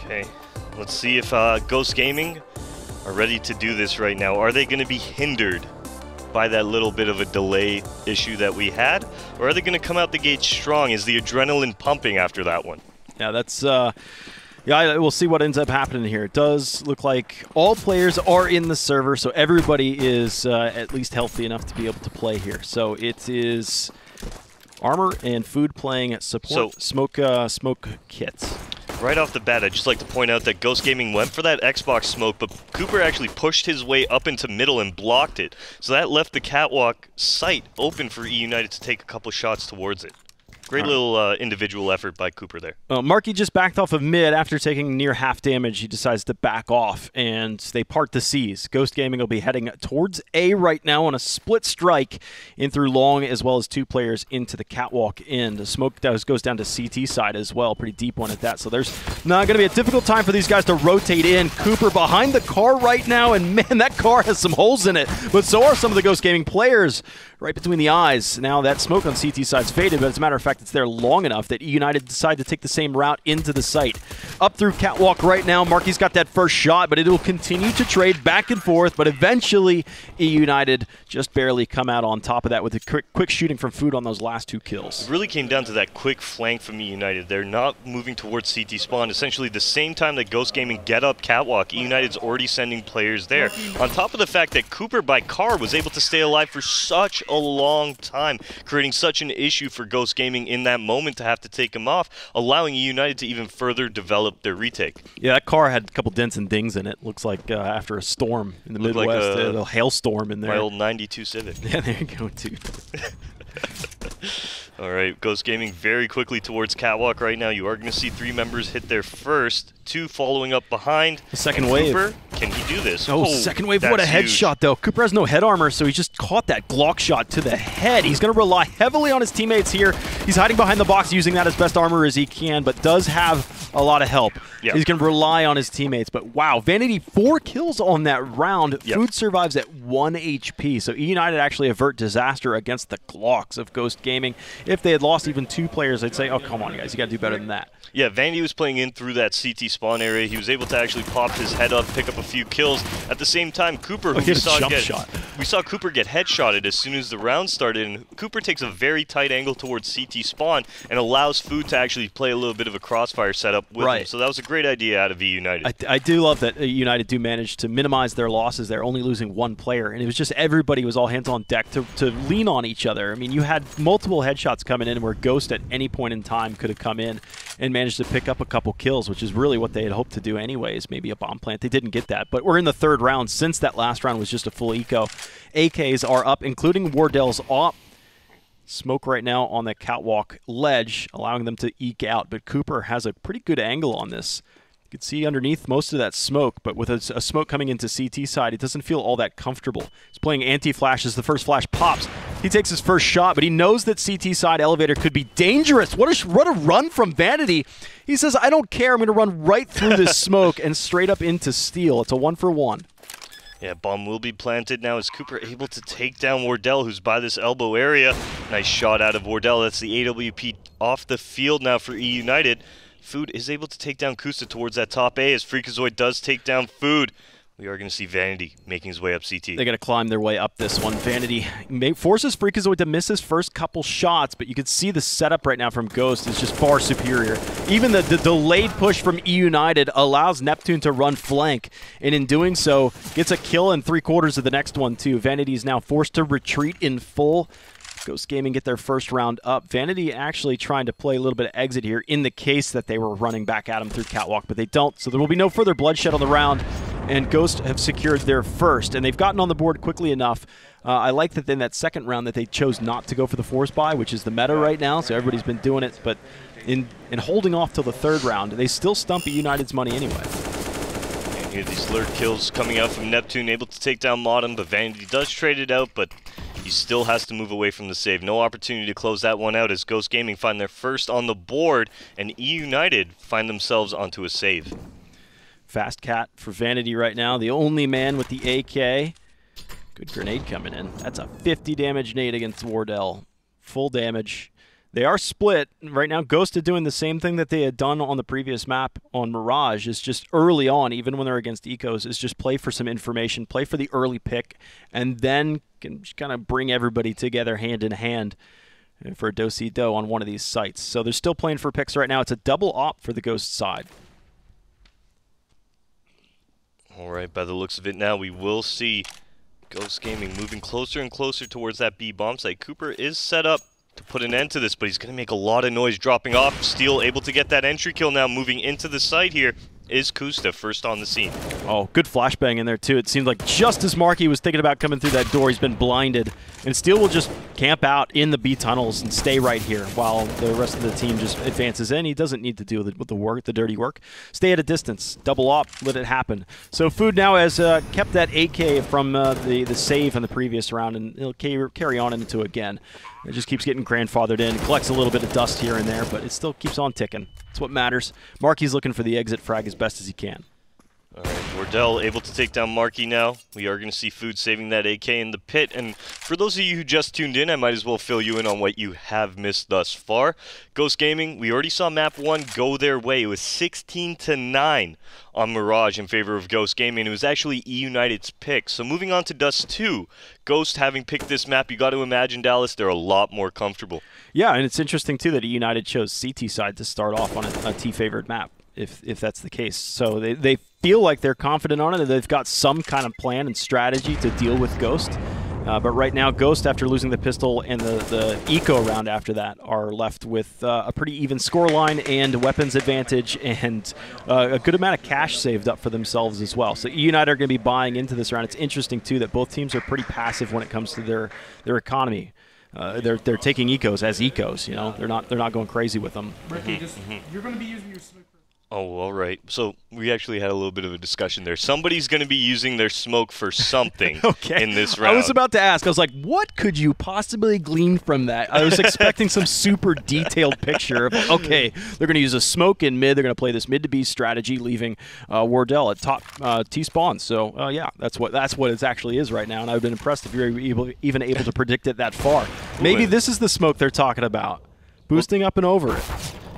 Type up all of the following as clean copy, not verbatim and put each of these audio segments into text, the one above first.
Okay, let's see if Ghost Gaming are ready to do this right now. Are they going to be hindered by that little bit of a delay issue that we had? Or are they going to come out the gate strong? Is the adrenaline pumping after that one? Yeah, that's... Yeah, we'll see what ends up happening here. It does look like all players are in the server, so everybody is at least healthy enough to be able to play here. So it is Armor and Food playing at support, smoke kits. Right off the bat, I'd just like to point out that Ghost Gaming went for that Xbox smoke, but Cooper actually pushed his way up into middle and blocked it. So that left the catwalk site open for eUnited to take a couple shots towards it. Great little individual effort by Cooper there. Marky just backed off of mid after taking near half damage. He decides to back off, and they part the C's. Ghost Gaming will be heading towards A right now on a split strike in through long, as well as 2 players into the catwalk end. The smoke goes down to CT side as well, pretty deep one at that. So there's not going to be a difficult time for these guys to rotate in. Cooper behind the car right now, and man, that car has some holes in it. But so are some of the Ghost Gaming players right between the eyes. Now that smoke on CT side's faded, but as a matter of fact, it's there long enough that eUnited decide to take the same route into the site. Up through catwalk right now, Marky's got that first shot, but it will continue to trade back and forth, but eventually eUnited just barely come out on top of that with a quick shooting from Food on those last 2 kills. It really came down to that quick flank from eUnited. They're not moving towards CT spawn. Essentially the same time that Ghost Gaming get up catwalk, eUnited's already sending players there. On top of the fact that Cooper by car was able to stay alive for such a long time, creating such an issue for Ghost Gaming in that moment to have to take him off, allowing eUnited to even further develop their retake. Yeah, that car had a couple dents and dings in it. Looks like after a storm in the Midwest, like a little hailstorm in there. My old 92 Civic. Yeah, there you go, too. All right, Ghost Gaming very quickly towards catwalk right now. You are going to see 3 members hit their first, 2 following up behind. The second wave. Cooper, can he do this? Oh, second wave, what a headshot, though. Cooper has no head armor, so he just caught that Glock shot to the head. He's going to rely heavily on his teammates here. He's hiding behind the box, using that as best armor as he can, but does have a lot of help. Yep. He's going to rely on his teammates, but wow, Vanity 4 kills on that round. Yep. Food survives at 1 HP, so eUnited actually avert disaster against the Glocks of Ghost Gaming. If they had lost even 2 players, I'd say, oh, come on, guys, you got to do better than that. Yeah, Vandy was playing in through that CT spawn area. He was able to actually pop his head up, pick up a few kills. At the same time, Cooper, who we saw Cooper get headshotted as soon as the round started, and Cooper takes a very tight angle towards CT spawn and allows Food to actually play a little bit of a crossfire setup with him. So that was a great idea out of eUnited. I do love that United do manage to minimize their losses. They're only losing 1 player, and it was just everybody was all hands on deck to lean on each other. I mean, you had multiple headshots coming in where Ghost at any point in time could have come in and managed to pick up a couple kills, which is really what they had hoped to do anyways, maybe a bomb plant. They didn't get that, but we're in the 3rd round since that last round was just a full eco. AKs are up, including Wardell's op. Smoke right now on the catwalk ledge, allowing them to eke out, but Cooper has a pretty good angle on this. You can see underneath most of that smoke, but with a smoke coming into CT side, it doesn't feel all that comfortable. He's playing anti-flash as the first flash pops. He takes his first shot, but he knows that CT side elevator could be dangerous. What a run from Vanity. He says, I don't care. I'm going to run right through this smoke and straight up into steel. It's a 1-for-1. Yeah, bomb will be planted now. Is Cooper able to take down Wardell, who's by this elbow area? Nice shot out of Wardell. That's the AWP off the field now for eUnited. Food is able to take down Kusta towards that top A as Freakazoid does take down Food. We are going to see Vanity making his way up CT. They got to climb their way up this one. Vanity forces Freakazoid to miss his first couple shots, but you can see the setup right now from Ghost is just far superior. Even the delayed push from eUnited allows Neptune to run flank, and in doing so, gets a kill in 3/4 of the next one too. Vanity is now forced to retreat in full. Ghost Gaming get their first round up. Vanity actually trying to play a little bit of exit here in the case that they were running back at him through catwalk, but they don't, so there will be no further bloodshed on the round. And Ghost have secured their first, and they've gotten on the board quickly enough. I like that in that second round that they chose not to go for the force buy, which is the meta right now, so everybody's been doing it. But in holding off till the 3rd round, they still stump eUnited's money anyway. And here these lurk kills coming out from Neptune, able to take down Modem, but Vanity does trade it out, but he still has to move away from the save. No opportunity to close that one out as Ghost Gaming find their first on the board, and eUnited find themselves onto a save. Fast cat for Vanity right now, the only man with the AK. Good grenade coming in. That's a 50 damage nade against Wardell. Full damage. They are split. Right now, Ghost are doing the same thing that they had done on the previous map on Mirage. Is just early on, even when they're against Ecos, is just play for some information, play for the early pick, and then can just kind of bring everybody together hand in hand for a do-si-do on one of these sites. So they're still playing for picks right now. It's a double op for the Ghost side. All right, by the looks of it now, we will see Ghost Gaming moving closer and closer towards that B bomb site. Cooper is set up to put an end to this, but he's going to make a lot of noise dropping off. Steel able to get that entry kill now, moving into the site here. Is Kusta first on the scene. Oh, good flashbang in there, too. It seemed like just as Marky was thinking about coming through that door, he's been blinded. And Steel will just camp out in the B tunnels and stay right here while the rest of the team just advances in. He doesn't need to deal with the work, the dirty work. Stay at a distance. Double op, let it happen. So Food now has kept that AK from the save in the previous round, and he'll carry on into it again. It just keeps getting grandfathered in, collects a little bit of dust here and there, but it still keeps on ticking. That's what matters. Marky's looking for the exit frag as best as he can. All right, Wardell able to take down Marky now. We are going to see Food saving that AK in the pit. And for those of you who just tuned in, I might as well fill you in on what you have missed thus far. Ghost Gaming, we already saw map 1 go their way. It was 16-9 on Mirage in favor of Ghost Gaming. It was actually eUnited's pick. So moving on to Dust 2, Ghost having picked this map, you got to imagine, Dallas, they're a lot more comfortable. Yeah, and it's interesting, too, that eUnited chose CT side to start off on a T-favored map, if that's the case. So they feel like they're confident on it, and they've got some kind of plan and strategy to deal with Ghost. But right now, Ghost, after losing the pistol and the eco round after that, are left with a pretty even scoreline and weapons advantage and a good amount of cash saved up for themselves as well. So eUnited are going to be buying into this round. It's interesting, too, that both teams are pretty passive when it comes to their economy. They're taking ecos as ecos, you know. They're not going crazy with them. Ricky, you're going to be using your smoke. Oh, all right. So we actually had a little bit of a discussion there. Somebody's going to be using their smoke for something in this round. I was about to ask. I was like, what could you possibly glean from that? I was expecting some super detailed picture of, okay, they're going to use a smoke in mid. They're going to play this mid to B strategy, leaving Wardell at top T-spawn. So, yeah, that's what it actually is right now, and I've been impressed if you're even able to predict it that far. Maybe this is the smoke they're talking about, boosting up and over it.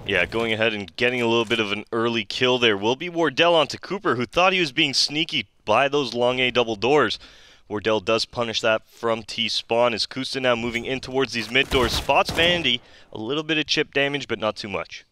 Yeah, going ahead and getting a little bit of an early kill there will be Wardell onto Cooper, who thought he was being sneaky by those long A double doors. Wardell does punish that from T-spawn as Kusta now moving in towards these mid doors. Spots Vandy, a little bit of chip damage, but not too much.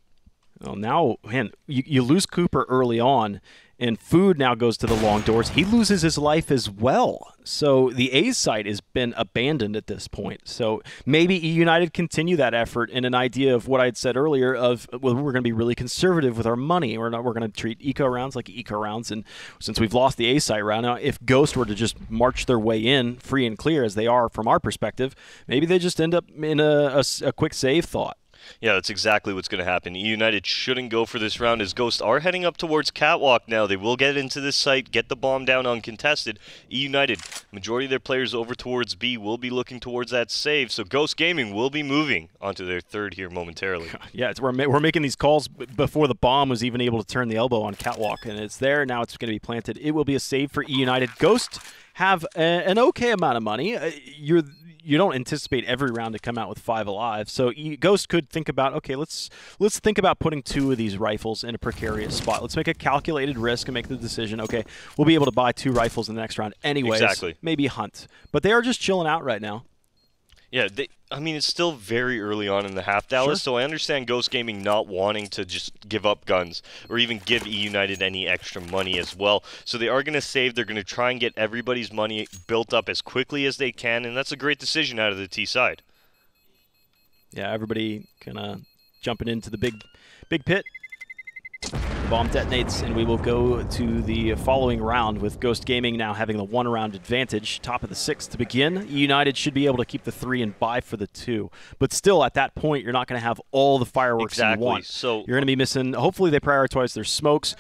Well, now, man, you lose Cooper early on, and Food now goes to the long doors. He loses his life as well. So the A site has been abandoned at this point. So maybe eUnited continue that effort in an idea of what I had said earlier of, well, we're going to be really conservative with our money. We're going to treat eco rounds like eco rounds. And since we've lost the A site round, now if Ghost were to just march their way in free and clear as they are from our perspective, maybe they just end up in a quick save thought. Yeah, that's exactly what's going to happen. eUnited shouldn't go for this round as Ghost are heading up towards Catwalk now. They will get into this site, get the bomb down uncontested. eUnited, majority of their players over towards B will be looking towards that save, so Ghost Gaming will be moving onto their third here momentarily. Yeah, we're making these calls before the bomb was even able to turn the elbow on Catwalk, and it's there. Now it's going to be planted. It will be a save for eUnited. Ghost have an okay amount of money. You don't anticipate every round to come out with 5 alive. So Ghost could think about, okay, let's think about putting 2 of these rifles in a precarious spot. Let's make a calculated risk and make the decision, okay, we'll be able to buy 2 rifles in the next round anyways. Exactly. Maybe hunt. But they are just chilling out right now. Yeah, I mean, it's still very early on in the half, Dallas, so I understand Ghost Gaming not wanting to just give up guns or even give eUnited any extra money as well. So they are going to save. They're going to try and get everybody's money built up as quickly as they can, and that's a great decision out of the T side. Yeah, everybody kind of jumping into the big pit. The bomb detonates, and we will go to the following round with Ghost Gaming now having the 1-round advantage. Top of the 6th to begin. United should be able to keep the 3 and buy for the 2. But still, at that point, you're not going to have all the fireworks you want. So you're going to be missing, hopefully they prioritize their smokes.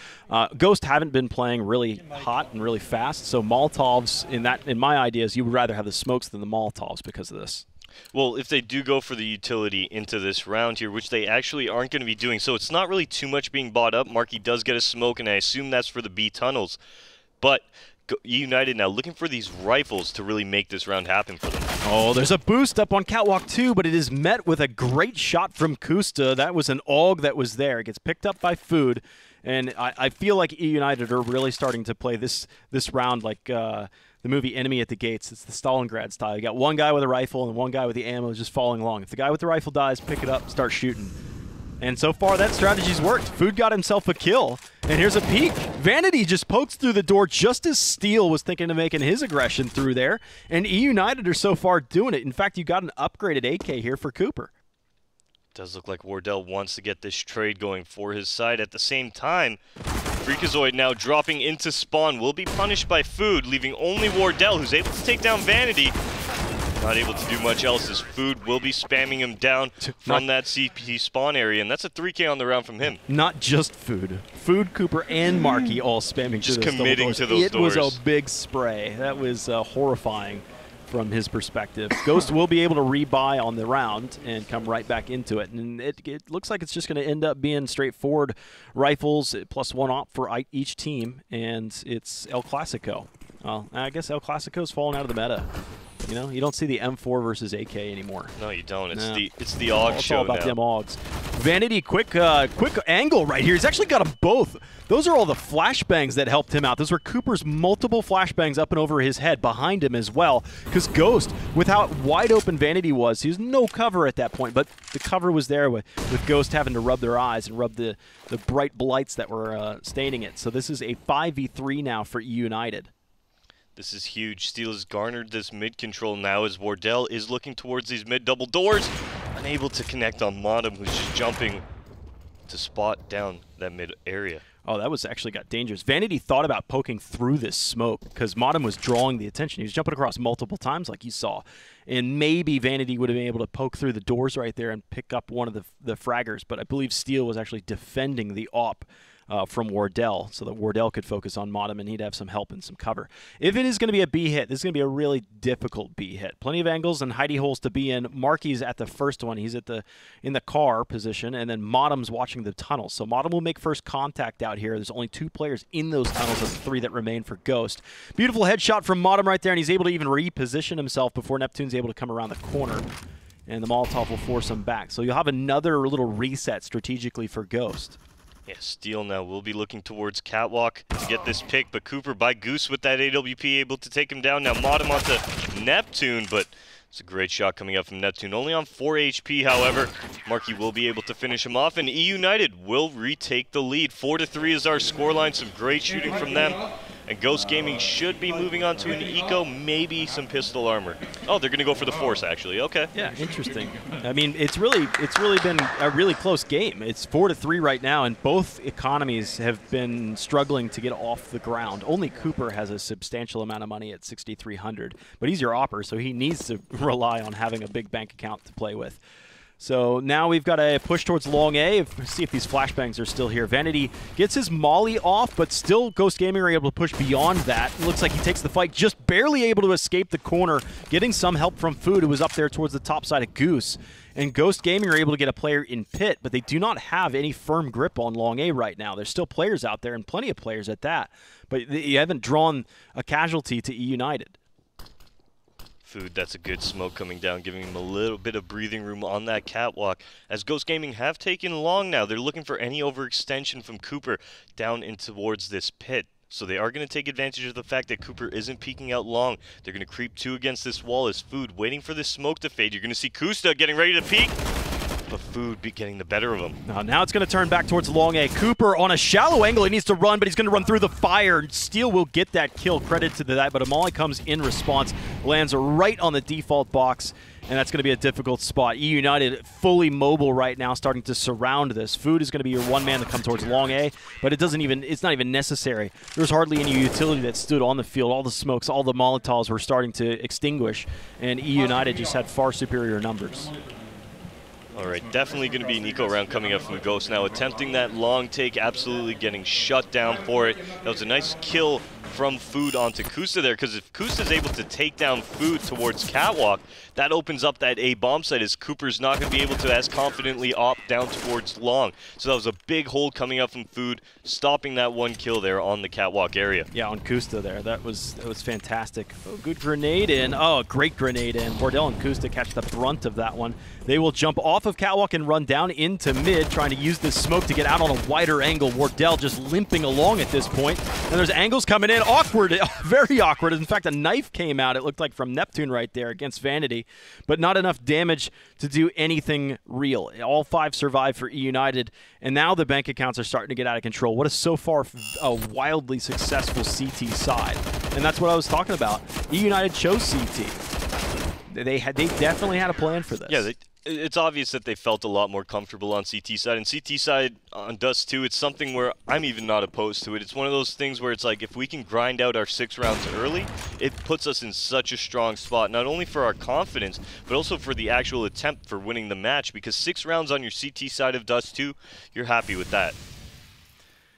Ghost haven't been playing really hot and really fast, so Molotovs, in my ideas, you would rather have the smokes than the Molotovs because of this. Well, if they do go for the utility into this round here, which they actually aren't going to be doing, so it's not really too much being bought up. Marky does get a smoke, and I assume that's for the B tunnels. But eUnited now looking for these rifles to really make this round happen for them. Oh, there's a boost up on Catwalk 2, but it is met with a great shot from Kusta. That was an AUG that was there. It gets picked up by Food, and I feel like eUnited are really starting to play this round like the movie Enemy at the Gates. It's the Stalingrad style. You got one guy with a rifle and one guy with the ammo just following along. If the guy with the rifle dies, pick it up, start shooting. And so far, that strategy's worked. Food got himself a kill, and here's a peek. Vanity just pokes through the door just as Steel was thinking of making his aggression through there, and eUnited are so far doing it. In fact, you got an upgraded AK here for Cooper. Does look like Wardell wants to get this trade going for his side. At the same time, Freakazoid now dropping into spawn will be punished by Food, leaving only Wardell, who's able to take down Vanity. Not able to do much else as Food will be spamming him down from that CP spawn area, and that's a 3K on the round from him. Not just Food. Food, Cooper, and Marky all spamming just committing to those doors. It was a big spray. That was horrifying from his perspective. Ghost will be able to rebuy on the round and come right back into it, and it looks like it's just going to end up being straightforward rifles plus one op for each team, and it's El Clasico. Well, I guess El Clasico's fallen out of the meta. You know, you don't see the M4 versus AK anymore. No, you don't. It's the AUG show all about now. them AUGs. Vanity, quick angle right here. He's actually got them both. Those are all the flashbangs that helped him out. Those were Cooper's multiple flashbangs up and over his head, behind him as well. Because Ghost, with how wide open Vanity was, he was no cover at that point. But the cover was there with Ghost having to rub their eyes and rub the bright blights that were staining it. So this is a 5v3 now for eUnited. This is huge. Steel has garnered this mid control now as Wardell is looking towards these mid double doors. Unable to connect on Modem, who's just jumping to spot down that mid area. Oh, that was actually got dangerous. Vanity thought about poking through this smoke because Modem was drawing the attention. He was jumping across multiple times like you saw. And maybe Vanity would have been able to poke through the doors right there and pick up one of the fraggers. But I believe Steel was actually defending the op from Wardell, so that Wardell could focus on Modem and he'd have some help and some cover. If it is going to be a B hit, this is going to be a really difficult B hit. Plenty of angles and hidey holes to be in. Marky's at the first one. He's in the car position, and then Modem's watching the tunnel. So Modem will make first contact out here. There's only 2 players in those tunnels of the 3 that remain for Ghost. Beautiful headshot from Modem right there, and he's able to even reposition himself before Neptune's able to come around the corner. And the Molotov will force him back. So you'll have another little reset strategically for Ghost. Yeah, Steel now will be looking towards Catwalk to get this pick, but Cooper by Goose with that AWP able to take him down. Now Modem onto Neptune, but it's a great shot coming up from Neptune. Only on 4 HP, however. Marky will be able to finish him off, and eUnited will retake the lead. 4-3 is our scoreline. Some great shooting from them. And Ghost Gaming should be moving on to an eco, maybe some pistol armor. Oh, they're going to go for the Force, actually. Okay. Yeah, interesting. I mean, it's really been a really close game. It's 4-3 right now, and both economies have been struggling to get off the ground. Only Cooper has a substantial amount of money at 6,300, but he's your opper, so he needs to rely on having a big bank account to play with. So now we've got a push towards long A. See if these flashbangs are still here. Vanity gets his molly off, but still Ghost Gaming are able to push beyond that. It looks like he takes the fight, just barely able to escape the corner, getting some help from Food, who was up there towards the top side of Goose. And Ghost Gaming are able to get a player in pit, but they do not have any firm grip on long A right now. There's still players out there, and plenty of players at that. But you haven't drawn a casualty to eUnited. Food, that's a good smoke coming down, giving him a little bit of breathing room on that catwalk. As Ghost Gaming have taken long now, they're looking for any overextension from Cooper down in towards this pit. So they are going to take advantage of the fact that Cooper isn't peeking out long. They're going to creep 2 against this wall as Food waiting for this smoke to fade. You're going to see Kusta getting ready to peek, but Food be getting the better of him. Now it's going to turn back towards long A. Cooper on a shallow angle. He needs to run, but he's going to run through the fire. Steel will get that kill. Credit to that, but a molly comes in response, lands right on the default box, and that's going to be a difficult spot. eUnited fully mobile right now, starting to surround this. Food is going to be your one man to come towards long A, but it's not even necessary. There's hardly any utility that stood on the field. All the smokes, all the Molotovs were starting to extinguish, and eUnited just had far superior numbers. All right, definitely going to be an eco round coming up from Ghost now. Attempting that long take, absolutely getting shut down for it. That was a nice kill from Food onto Kusta there, because if Kusta is able to take down Food towards Catwalk, that opens up that A bomb site, as Cooper's not going to be able to as confidently opt down towards Long. So that was a big hold coming up from Food, stopping that one kill there on the Catwalk area. Yeah, on Kusta there. That was fantastic. Oh, good grenade in. Oh, great grenade in. Wardell and Kusta catch the brunt of that one. They will jump off of Catwalk and run down into mid, trying to use this smoke to get out on a wider angle. Wardell just limping along at this point. And there's angles coming in. Awkward, very awkward. In fact, a knife came out, it looked like, from Neptune right there against Vanity, but not enough damage to do anything real. All 5 survived for eUnited, and now the bank accounts are starting to get out of control. What is so far a wildly successful CT side? And that's what I was talking about. eUnited chose CT. They definitely had a plan for this. Yeah, it's obvious that they felt a lot more comfortable on CT side. And CT side on Dust2, it's something where I'm even not opposed to it. It's one of those things where it's like, if we can grind out our 6 rounds early, it puts us in such a strong spot, not only for our confidence, but also for the actual attempt for winning the match, because 6 rounds on your CT side of Dust2, you're happy with that.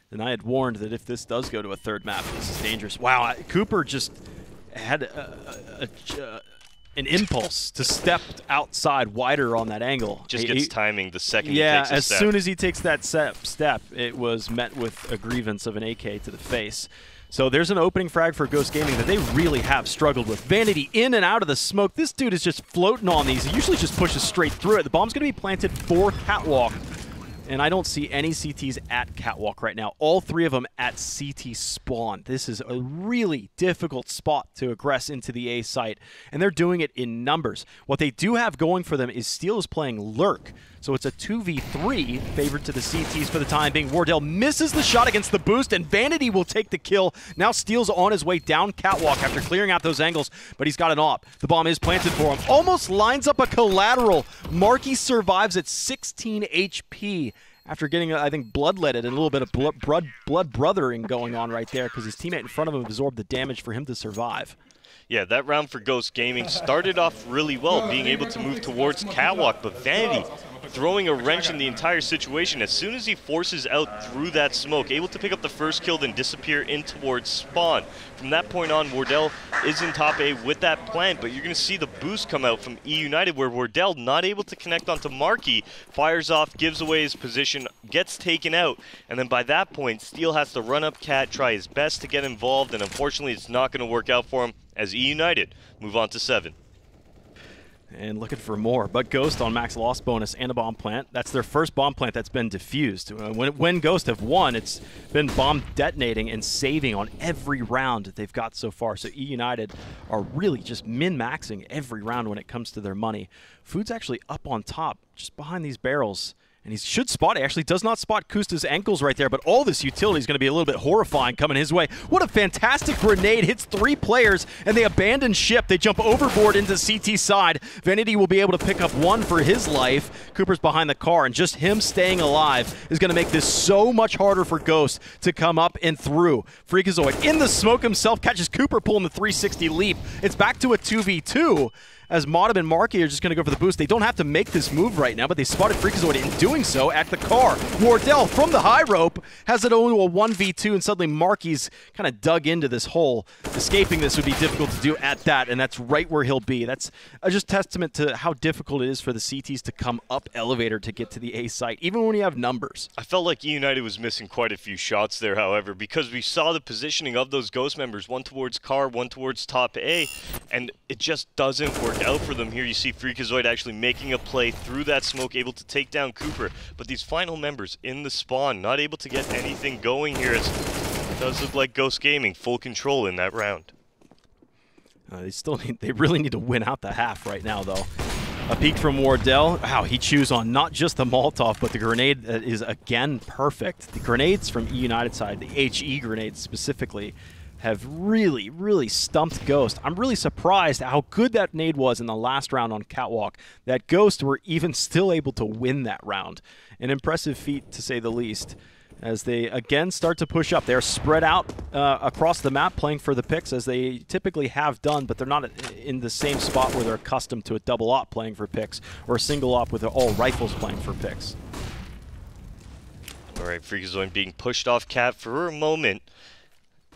And I had warned that if this does go to a 3rd map, this is dangerous. Wow, Cooper just had an impulse to step outside wider on that angle. Just gets timing the second he takes a step. Yeah, as soon as he takes that step, it was met with a grievance of an AK to the face. So there's an opening frag for Ghost Gaming that they really have struggled with. Vanity in and out of the smoke. This dude is just floating on these. He usually just pushes straight through it. The bomb's going to be planted for Catwalk. And I don't see any CTs at Catwalk right now. All 3 of them at CT spawn. This is a really difficult spot to aggress into the A site, and they're doing it in numbers. What they do have going for them is Steel is playing Lurk, so it's a 2v3 favored to the CTs for the time being. Wardell misses the shot against the boost, and Vanity will take the kill. Now Steel's on his way down Catwalk after clearing out those angles, but he's got an op. The bomb is planted for him. Almost lines up a collateral. Marky survives at 16 HP. After getting, I think, bloodletted and a little bit of blood brothering going on right there, because his teammate in front of him absorbed the damage for him to survive. Yeah, that round for Ghost Gaming started off really well, being able to move towards Catwalk, but Vanity throwing a wrench in the entire situation. As soon as he forces out through that smoke, able to pick up the first kill, then disappear in towards spawn. From that point on, Wardell is in top A with that plant, but you're going to see the boost come out from eUnited, where Wardell, not able to connect onto Marky, fires off, gives away his position, gets taken out, and then by that point, Steel has to run up Cat, try his best to get involved, and unfortunately it's not going to work out for him, as eUnited move on to 7. And looking for more, but Ghost on max loss bonus and a bomb plant. That's their first bomb plant that's been defused. When Ghost have won, it's been bomb detonating and saving on every round that they've got so far. So eUnited are really just min-maxing every round when it comes to their money. Food's actually up on top, just behind these barrels. And he should spot it. Actually does not spot Kusta's ankles right there, but all this utility is going to be a little bit horrifying coming his way. What a fantastic grenade. Hits 3 players, and they abandon ship. They jump overboard into CT side. Vanity will be able to pick up 1 for his life. Cooper's behind the car, and just him staying alive is going to make this so much harder for Ghost to come up and through. Freakazoid in the smoke himself catches Cooper pulling the 360 leap. It's back to a 2v2. As Modem and Marky are just going to go for the boost. They don't have to make this move right now, but they spotted Freakazoid in doing so at the car. Wardell from the high rope has it only a 1v2, and suddenly Marky's kind of dug into this hole. Escaping this would be difficult to do at that, and that's right where he'll be. That's just testament to how difficult it is for the CTs to come up elevator to get to the A site, even when you have numbers. I felt like eUnited was missing quite a few shots there, however, because we saw the positioning of those Ghost members, 1 towards car, 1 towards top A, and it just doesn't work out for them. Here you see Freakazoid actually making a play through that smoke, able to take down Cooper, but these final members in the spawn not able to get anything going here. It does look like Ghost Gaming full control in that round. They really need to win out the half right now, though. A peek from Wardell. Wow, he chews on not just the Molotov, but the grenade is again perfect. The grenades from eUnited side, the HE grenades specifically, have really, really stumped Ghost. I'm really surprised how good that nade was in the last round on Catwalk, that Ghost were even still able to win that round. An impressive feat, to say the least. as they again start to push up. They're spread out across the map playing for the picks as they typically have done, but they're not in the same spot where they're accustomed to a double op playing for picks or a single op with all rifles playing for picks. All right, Freakazoid being pushed off Cat for a moment,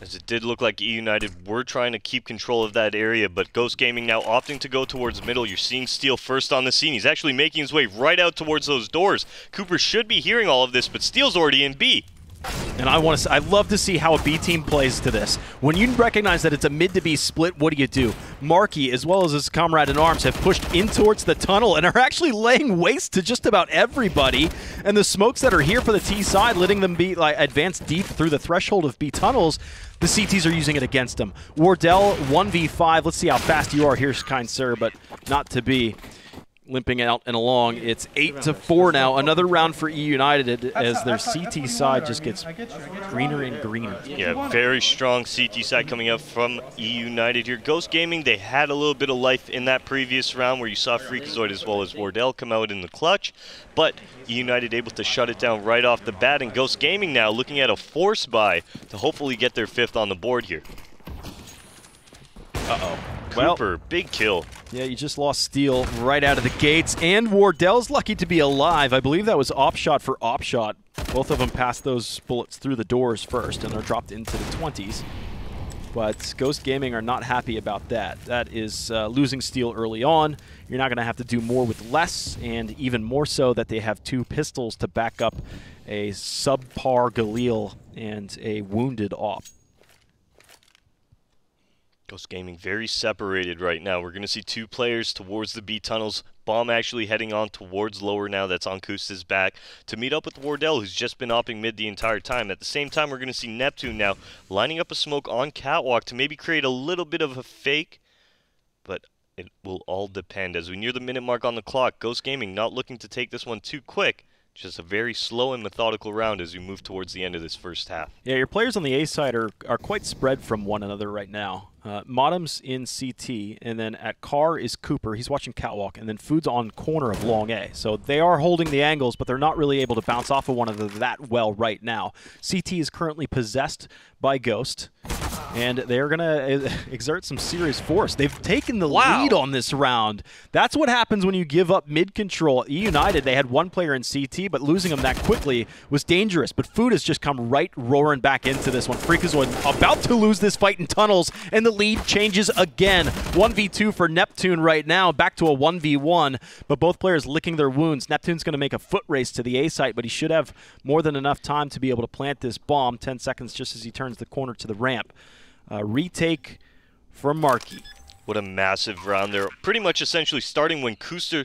as it did look like eUnited were trying to keep control of that area, but Ghost Gaming now opting to go towards middle. You're seeing Steel first on the scene. He's actually making his way right out towards those doors. Cooper should be hearing all of this, but Steel's already in B. And I love to see how a B team plays to this. When you recognize that it's a mid to B split, what do? Marky, as well as his comrade in arms, have pushed in towards the tunnel and are actually laying waste to just about everybody. And the smokes that are here for the T side, letting them be advance deep through the threshold of B tunnels, the CTs are using it against them. Wardell, 1v5. Let's see how fast you are here, kind sir, but not to be. Limping out and along. It's 8-4 now. Another round for eUnited as their CT side just gets greener and greener. Yeah, very strong CT side coming up from eUnited here. Ghost Gaming, they had a little bit of life in that previous round where you saw Freakazoid as well as Wardell come out in the clutch, but eUnited able to shut it down right off the bat, and Ghost Gaming now looking at a force buy to hopefully get their 5th on the board here. Uh-oh. Cooper, well, big kill. Yeah, you just lost Steel right out of the gates, and Wardell's lucky to be alive. I believe that was op shot for op shot. Both of them passed those bullets through the doors first, and they're dropped into the 20s. But Ghost Gaming are not happy about that. That is losing Steel early on. You're not going to have to do more with less, and even more so that they have 2 pistols to back up a subpar Galil and a wounded op. Ghost Gaming very separated right now. We're going to see 2 players towards the B tunnels. Bomb actually heading on towards lower now. That's on Kusta's back to meet up with Wardell, who's just been opping mid the entire time. At the same time, we're going to see Neptune now lining up a smoke on Catwalk to maybe create a little bit of a fake, but it will all depend. As we near the minute mark on the clock, Ghost Gaming not looking to take this one too quick. Just a very slow and methodical round as we move towards the end of this first half. Yeah, your players on the A side are quite spread from one another right now. Modem's in CT, and then at car is Cooper. He's watching Catwalk, and then Food's on corner of Long A. So they are holding the angles, but they're not really able to bounce off of one another that well right now. CT is currently possessed by Ghost, and they're going to exert some serious force. They've taken the lead on this round. That's what happens when you give up mid-control. eUnited, they had 1 player in CT, but losing him that quickly was dangerous. But Food has just come right roaring back into this one. Freakazoid about to lose this fight in tunnels, and the lead changes again. 1v2 for Neptune right now, back to a 1v1, but both players licking their wounds. Neptune's going to make a foot race to the A site, but he should have more than enough time to be able to plant this bomb. 10 seconds just as he turns the corner to the ramp. Retake from Marky. What a massive round there. Pretty much essentially starting when Kusta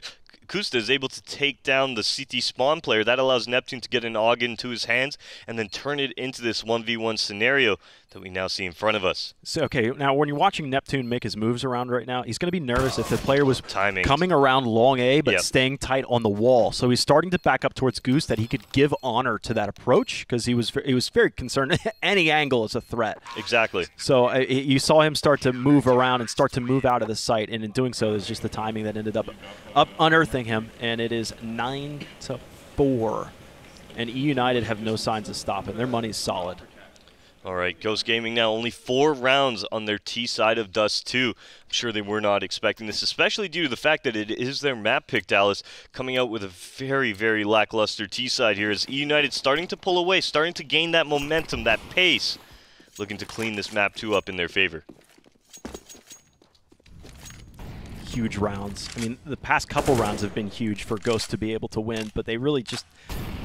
is able to take down the CT spawn player. That allows Neptune to get an AUG into his hands and then turn it into this 1v1 scenario that we now see in front of us. So, okay, now when you're watching Neptune make his moves around right now, he's going to be nervous if the player was coming around long A but staying tight on the wall. So he's starting to back up towards Goose that he could give honor to that approach because he was very concerned. Any angle is a threat. Exactly. So you saw him start to move around and start to move out of the site, and in doing so, there's just the timing that ended up unearthing him, and it is 9-4. And eUnited have no signs of stopping. Their money's solid. All right, Ghost Gaming now only 4 rounds on their T side of Dust2. I'm sure they were not expecting this, especially due to the fact that it is their map pick, Dallas, coming out with a very, very lackluster T side here as eUnited starting to pull away, starting to gain that momentum, that pace, looking to clean this map 2 up in their favor. Huge rounds. I mean, the past couple rounds have been huge for Ghost to be able to win, but they really just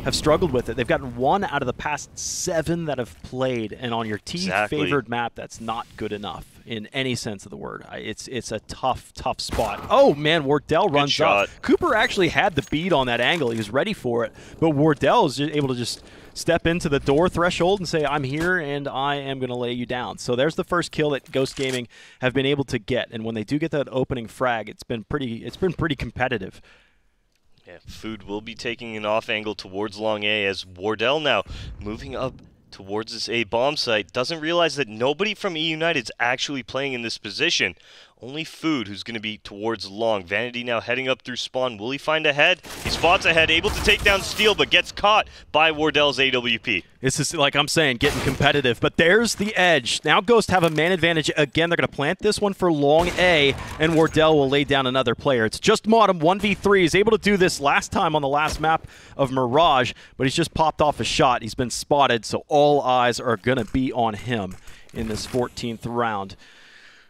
have struggled with it. They've gotten 1 out of the past 7 that have played, and on your T-favored map, that's not good enough in any sense of the word. It's a tough spot. Oh, man, Wardell runs up. Cooper actually had the bead on that angle. He was ready for it, but Wardell is able to just step into the door threshold and say, I'm here and I am going to lay you down. So there's the first kill that Ghost Gaming have been able to get, and when they do get that opening frag, it's been pretty competitive. Yeah, Food will be taking an off angle towards Long A as Wardell now moving up towards this A bomb site. Doesn't realize that nobody from eUnited is actually playing in this position. Only Food who's going to be towards long. Vanity now heading up through spawn. Will he find a head? He spots a head, able to take down Steel, but gets caught by Wardell's AWP. This is, like I'm saying, getting competitive, but there's the edge. Now Ghost have a man advantage again. They're going to plant this one for long A, and Wardell will lay down another player. It's just Modem, 1v3. He's able to do this last time on the last map of Mirage, but he's just popped off a shot. He's been spotted, so all eyes are going to be on him in this 14th round.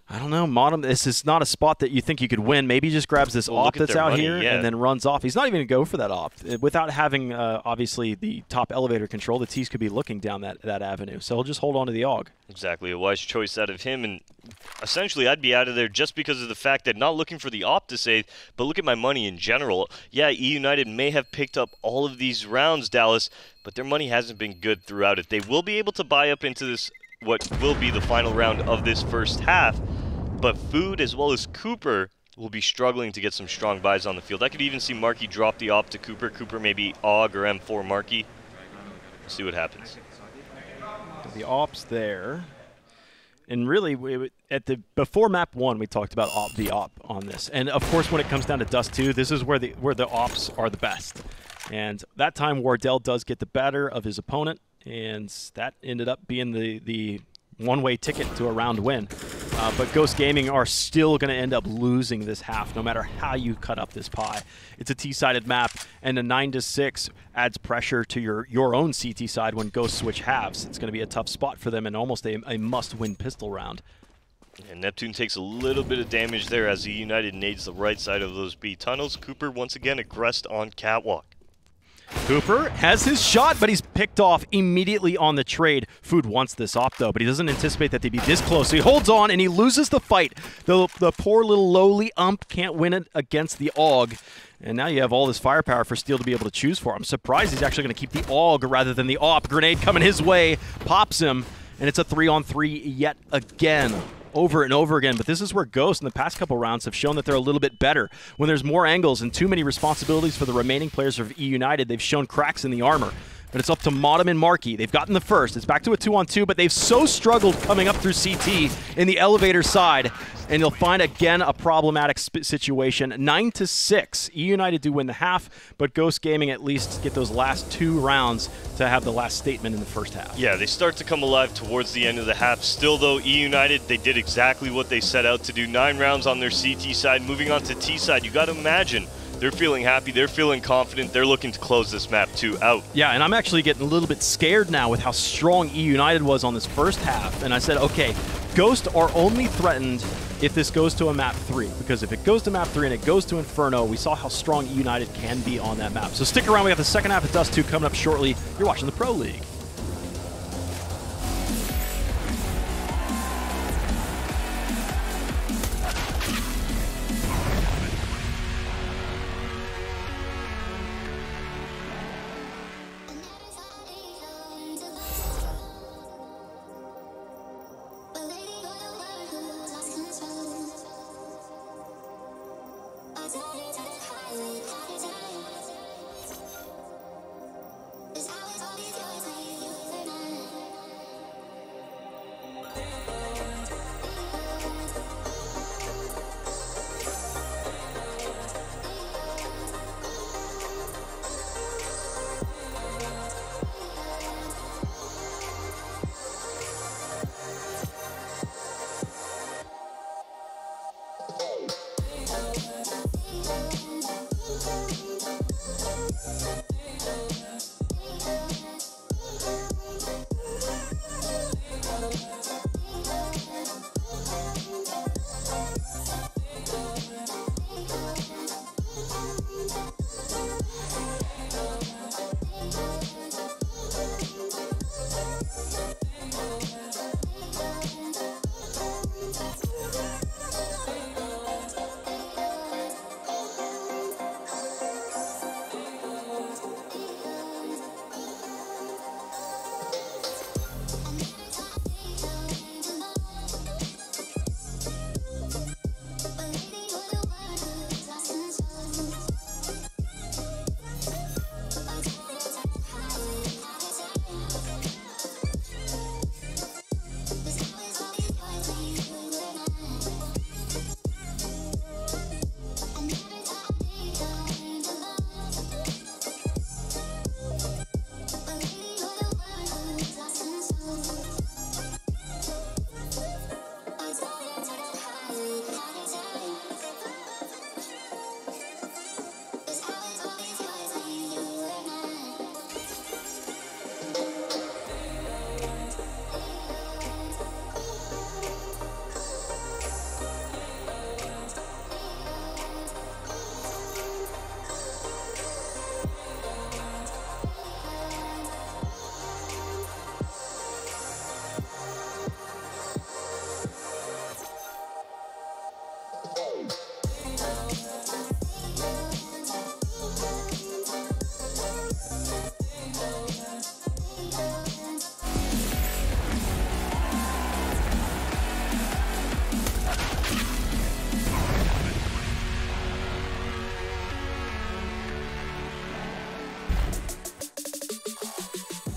I don't know, Modem, this is not a spot that you think you could win. Maybe he just grabs this op that's out here and then runs off. He's not even going to go for that op. Without having, obviously, the top elevator control, the T's could be looking down that avenue. So he'll just hold on to the AUG. Exactly, a wise choice out of him. And essentially, I'd be out of there just because of the fact that not looking for the op to save, but look at my money in general. Yeah, eUnited may have picked up all of these rounds, Dallas, but their money hasn't been good throughout it. They will be able to buy up into this, what will be the final round of this first half, but Food as well as Cooper will be struggling to get some strong buys on the field. I could even see Marky drop the op to Cooper. Cooper maybe AUG or M4 Marky. See what happens. The op's there. And really, before map 1, we talked about the op on this. And of course, when it comes down to Dust2, this is where the ops are the best. And that time, Wardell does get the better of his opponent, and that ended up being the one-way ticket to a round win. But Ghost Gaming are still going to end up losing this half, no matter how you cut up this pie. It's a T-sided map, and a 9-6 adds pressure to your own CT side when Ghost switch halves. It's going to be a tough spot for them and almost a must-win pistol round. And Neptune takes a little bit of damage there as eUnited nades the right side of those B tunnels. Cooper once again aggressed on Catwalk. Cooper has his shot, but he's picked off immediately on the trade. Food wants this op, though, but he doesn't anticipate that they'd be this close. So he holds on, and he loses the fight. The poor little lowly ump can't win it against the AUG. And now you have all this firepower for Steel to be able to choose for. I'm surprised he's actually going to keep the AUG rather than the op. Grenade coming his way, pops him, and it's a 3-on-3 yet again. Over and over again, but this is where Ghost in the past couple rounds have shown that they're a little bit better. When there's more angles and too many responsibilities for the remaining players of eUnited, they've shown cracks in the armor. But it's up to Modem and Marky. They've gotten the first. It's back to a 2-on-2, but they've so struggled coming up through CT in the elevator side, and you'll find again a problematic situation. 9-6. eUnited do win the half, but Ghost Gaming at least get those last 2 rounds to have the last statement in the first half. Yeah, they start to come alive towards the end of the half. Still, though, eUnited, they did exactly what they set out to do. 9 rounds on their CT side. Moving on to T side, you got to imagine they're feeling happy, they're feeling confident, they're looking to close this map 2 out. Yeah, and I'm actually getting a little bit scared now with how strong eUnited was on this first half. And I said, okay, Ghost are only threatened if this goes to a map 3, because if it goes to map 3 and it goes to Inferno, we saw how strong eUnited can be on that map. So stick around, we got the second half of Dust2 coming up shortly. You're watching the Pro League.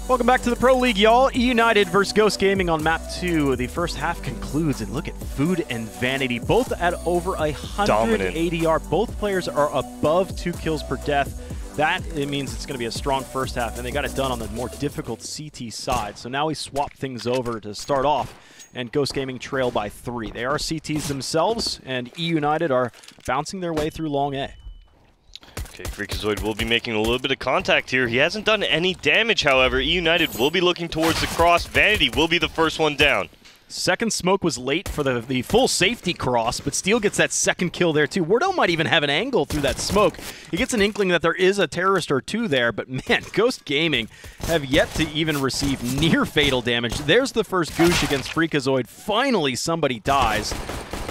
Welcome back to the Pro League, y'all. eUnited versus Ghost Gaming on map 2. The first half concludes, and look at Food and Vanity, both at over 100 Dominant. ADR. Both players are above 2 kills per death. That it means it's going to be a strong first half, and they got it done on the more difficult CT side. So now we swap things over to start off, and Ghost Gaming trail by 3. They are CTs themselves, and eUnited are bouncing their way through long A. Okay, Freakazoid will be making a little bit of contact here. He hasn't done any damage, however. eUnited will be looking towards the cross. Vanity will be the first one down. Second smoke was late for the full safety cross, but Steel gets that second kill there too. Wardell might even have an angle through that smoke. He gets an inkling that there is a terrorist or two there, but man, Ghost Gaming have yet to even receive near fatal damage. There's the first goosh against Freakazoid. Finally, somebody dies.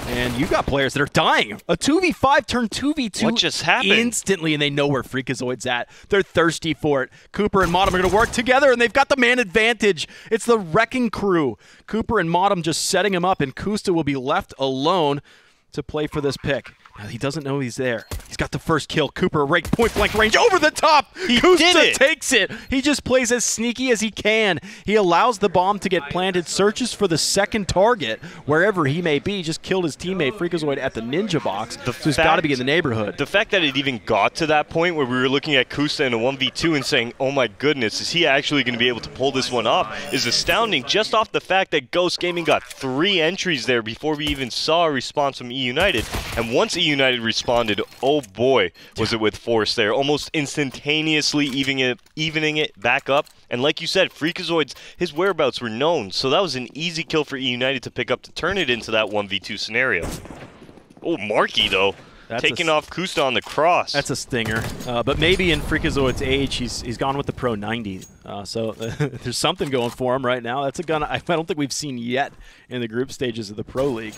And you got players that are dying. A 2v5 turned 2v2 What just happened? Instantly, and they know where Freakazoid's at. They're thirsty for it. Cooper and Modem are going to work together, and they've got the man advantage. It's the Wrecking Crew. Cooper and Modem just setting him up, and Kusta will be left alone to play for this pick. Now, he doesn't know he's there. He's got the first kill. Cooper right point-blank range over the top. Kusta takes it. He just plays as sneaky as he can. He allows the bomb to get planted, searches for the second target wherever he may be. Just killed his teammate Freakazoid at the ninja box. So he's got to be in the neighborhood. The fact that it even got to that point where we were looking at Kusta in a 1v2 and saying, oh my goodness, is he actually going to be able to pull this one off, is astounding, just off the fact that Ghost Gaming got 3 entries there before we even saw a response from eUnited. And once eUnited responded, oh boy, was it with force there, almost instantaneously evening it back up. And like you said, Freakazoid's, his whereabouts were known, so that was an easy kill for eUnited to pick up to turn it into that 1v2 scenario. Oh, Marky though, taking off Kusta on the cross. That's a stinger, but maybe in Freakazoid's age, he's gone with the Pro 90, so there's something going for him right now. That's a gun I don't think we've seen yet in the group stages of the Pro League.